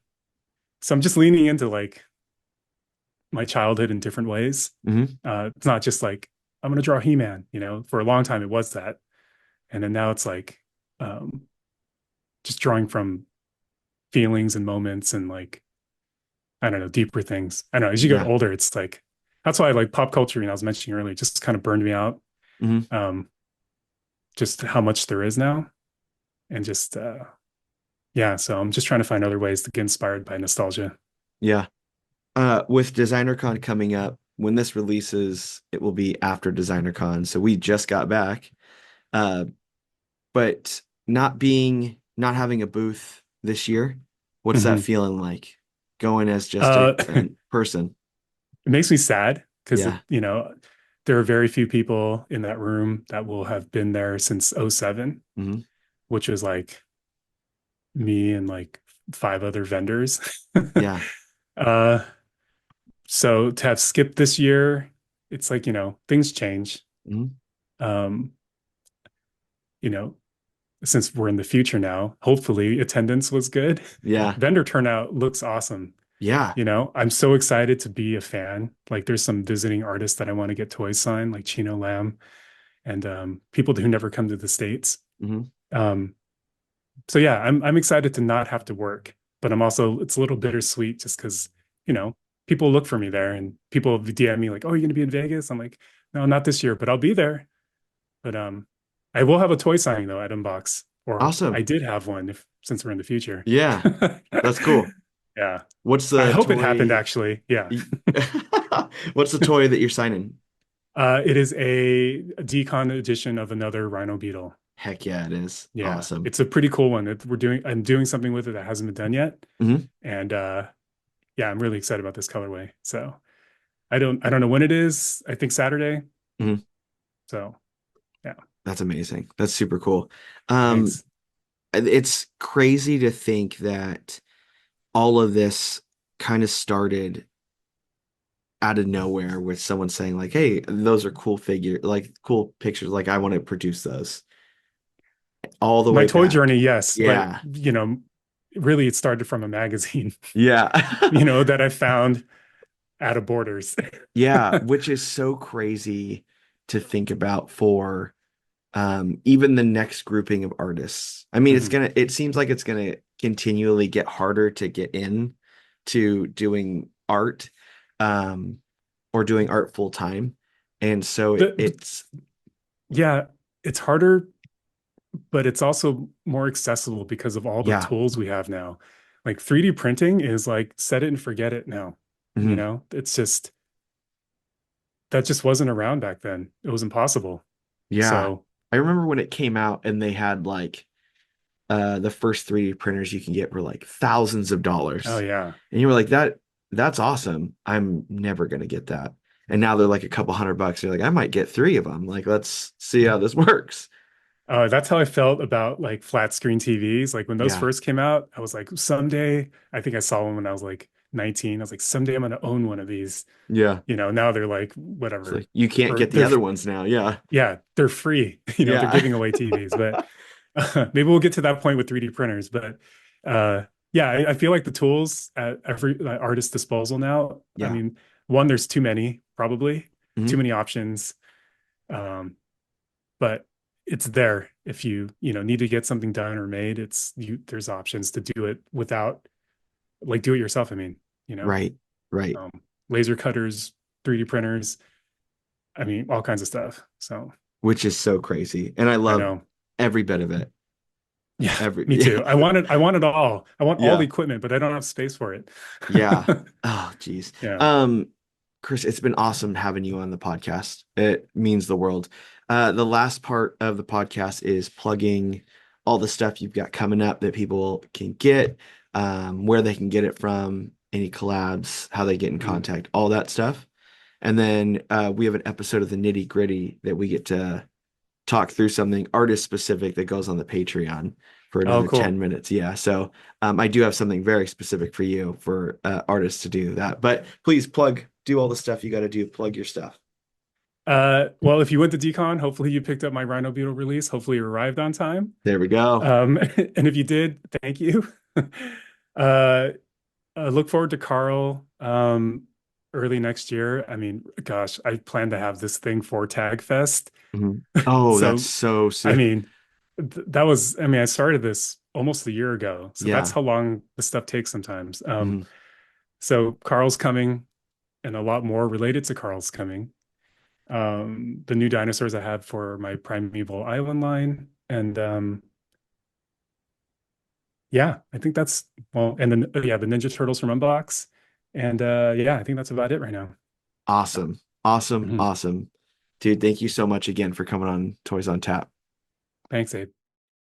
Speaker 2: so I'm just leaning into like my childhood in different ways.
Speaker 1: Hmm.
Speaker 2: It's not just like I'm gonna draw He-Man. For a long time it was that, and then now it's like um, just drawing from feelings and moments and like I don't know, deeper things. I don't know. As you get
Speaker 1: Yeah.
Speaker 2: older, it's like that's why like pop culture, I was mentioning earlier, just kind of burned me out.
Speaker 1: Hmm.
Speaker 2: Um, just how much there is now, and just yeah. So I'm just trying to find other ways to get inspired by nostalgia.
Speaker 1: Yeah. With DesignerCon coming up, when this releases, it will be after DesignerCon. So we just got back. Uh, but not having a booth this year, what's that
Speaker 2: Mhm.
Speaker 1: feeling like? Going as just a
Speaker 2: It
Speaker 1: person.
Speaker 2: makes me sad because
Speaker 1: Yeah.
Speaker 2: there are very few people in that room that will have been there since '07,
Speaker 1: Hmm.
Speaker 2: which was like me and like five other vendors.
Speaker 1: Yeah.
Speaker 2: uh, so to have skipped this year, it's like, things change.
Speaker 1: Hmm.
Speaker 2: Um, you know, since we're in the future now, hopefully attendance was good.
Speaker 1: Yeah.
Speaker 2: Vendor turnout looks awesome.
Speaker 1: Yeah.
Speaker 2: I'm so excited to be a fan. Like there's some visiting artists that I want to get toys signed, like Chino Lamb and people who never come to the States.
Speaker 1: Hmm.
Speaker 2: Um, so yeah, I'm excited to not have to work, but I'm also it's a little bittersweet just because, you know, people look for me there and people DM me like, "Oh, you're gonna be in Vegas?" I'm like, "No, not this year, but I'll be there." But I will have a toy signing though at Unbox, or I
Speaker 1: Awesome.
Speaker 2: did have one if since we're in the future.
Speaker 1: Yeah. That's cool.
Speaker 2: Yeah.
Speaker 1: What's
Speaker 2: I
Speaker 1: the
Speaker 2: hope it happened
Speaker 1: toy?
Speaker 2: actually. Yeah.
Speaker 1: What's the toy that you're signing?
Speaker 2: It is a decon edition of another Rhino Beetle.
Speaker 1: Heck yeah, it is.
Speaker 2: Yeah.
Speaker 1: Awesome.
Speaker 2: It's a pretty cool one. I'm doing something with it that hasn't been done yet.
Speaker 1: Hmm.
Speaker 2: And yeah, I'm really excited about this colorway. So I don't know when it is. I think Saturday.
Speaker 1: Hmm.
Speaker 2: So yeah.
Speaker 1: That's amazing. That's super cool. Um,
Speaker 2: Thanks.
Speaker 1: it's crazy to think that all of this kind of started out of nowhere with someone saying like, "Hey, those are cool figure, like cool pictures. Like I want to produce those." All the
Speaker 2: My
Speaker 1: way
Speaker 2: toy
Speaker 1: back.
Speaker 2: journey, yes, but
Speaker 1: Yeah.
Speaker 2: really it started from a magazine,
Speaker 1: Yeah.
Speaker 2: that I found out of Borders.
Speaker 1: Yeah, which is so crazy to think about for even the next grouping of artists. I mean,
Speaker 2: Mhm.
Speaker 1: it seems like it's gonna continually get harder to get in to doing art, um, or doing art full time. And so
Speaker 2: The,
Speaker 1: it's
Speaker 2: yeah, it's harder, but it's also more accessible because of all the
Speaker 1: yeah.
Speaker 2: tools we have now. Like 3D printing is like set it and forget it now.
Speaker 1: Mhm.
Speaker 2: It's just that just wasn't around back then. It was impossible.
Speaker 1: Yeah.
Speaker 2: So,
Speaker 1: I remember when it came out and they had like the first 3D printers you can get were like thousands of
Speaker 2: oh
Speaker 1: dollars.
Speaker 2: yeah.
Speaker 1: And you were like, that's awesome. I'm never gonna get that. And now they're like a couple $100. You're like, I might get three of them. Like, let's see how this works.
Speaker 2: That's how I felt about like flat screen TVs. Like when those
Speaker 1: Yeah.
Speaker 2: first came out, I was like, someday, I think I saw one when I was like 19. I was like, someday I'm going to own one of these.
Speaker 1: Yeah.
Speaker 2: Now they're like,
Speaker 1: It's
Speaker 2: whatever.
Speaker 1: like you can't
Speaker 2: Or
Speaker 1: get the other ones now. Yeah.
Speaker 2: yeah, they're free. They're
Speaker 1: Yeah.
Speaker 2: giving away TVs. But maybe we'll get to that point with 3D printers. But yeah, I feel like the tools at every artist's disposal now. I
Speaker 1: Yeah.
Speaker 2: mean, one, there's too many, probably too
Speaker 1: Hmm.
Speaker 2: many options. Um, but it's there if you need to get something done or made. There's options to do it without like do it yourself. I mean, you know,
Speaker 1: Right. Right.
Speaker 2: um, laser cutters, 3D printers. I mean, all kinds of stuff. So
Speaker 1: Which is so crazy. And I
Speaker 2: I
Speaker 1: love
Speaker 2: know.
Speaker 1: every bit of it.
Speaker 2: Yeah,
Speaker 1: Every
Speaker 2: me too. I want it all. I want all the
Speaker 1: yeah.
Speaker 2: equipment, but I don't have space for it.
Speaker 1: Yeah. Oh, geez.
Speaker 2: Yeah.
Speaker 1: Um, Chris, it's been awesome having you on the podcast. It means the world. The last part of the podcast is plugging all the stuff you've got coming up that people can get, where they can get it from, any collabs, how they get in
Speaker 2: Mhm.
Speaker 1: contact, all that stuff. And then we have an episode of the Nitty Gritty that we get to talk through something artist specific that goes on the Patreon for
Speaker 2: Oh,
Speaker 1: another 10
Speaker 2: cool.
Speaker 1: minutes. Yeah. So I do have something very specific for you for artists to do that. But please do all the stuff you got to do, plug your stuff.
Speaker 2: Well, if you went to Decon, hopefully you picked up my Rhino Beetle release. Hopefully you arrived on time.
Speaker 1: There we go.
Speaker 2: And if you did, thank you. Uh, look forward to Karl early next year. I mean, gosh, I plan to have this thing for Tag Fest.
Speaker 1: Mhm. Oh, that's
Speaker 2: So,
Speaker 1: so
Speaker 2: I
Speaker 1: soon.
Speaker 2: mean, that was, I mean, I started this almost a year ago. So that's
Speaker 1: Yeah.
Speaker 2: how long this stuff takes sometimes.
Speaker 1: Mhm.
Speaker 2: So Karl's coming and a lot more related to Karl's coming. The new dinosaurs I had for my Primeval Island line. And yeah, I think that's well, and then yeah, the Ninja Turtles from Unbox. And yeah, I think that's about it right now.
Speaker 1: Awesome. Awesome.
Speaker 2: Mhm.
Speaker 1: Awesome. Dude, thank you so much again for coming on Toys on Tap.
Speaker 2: Thanks, Abe.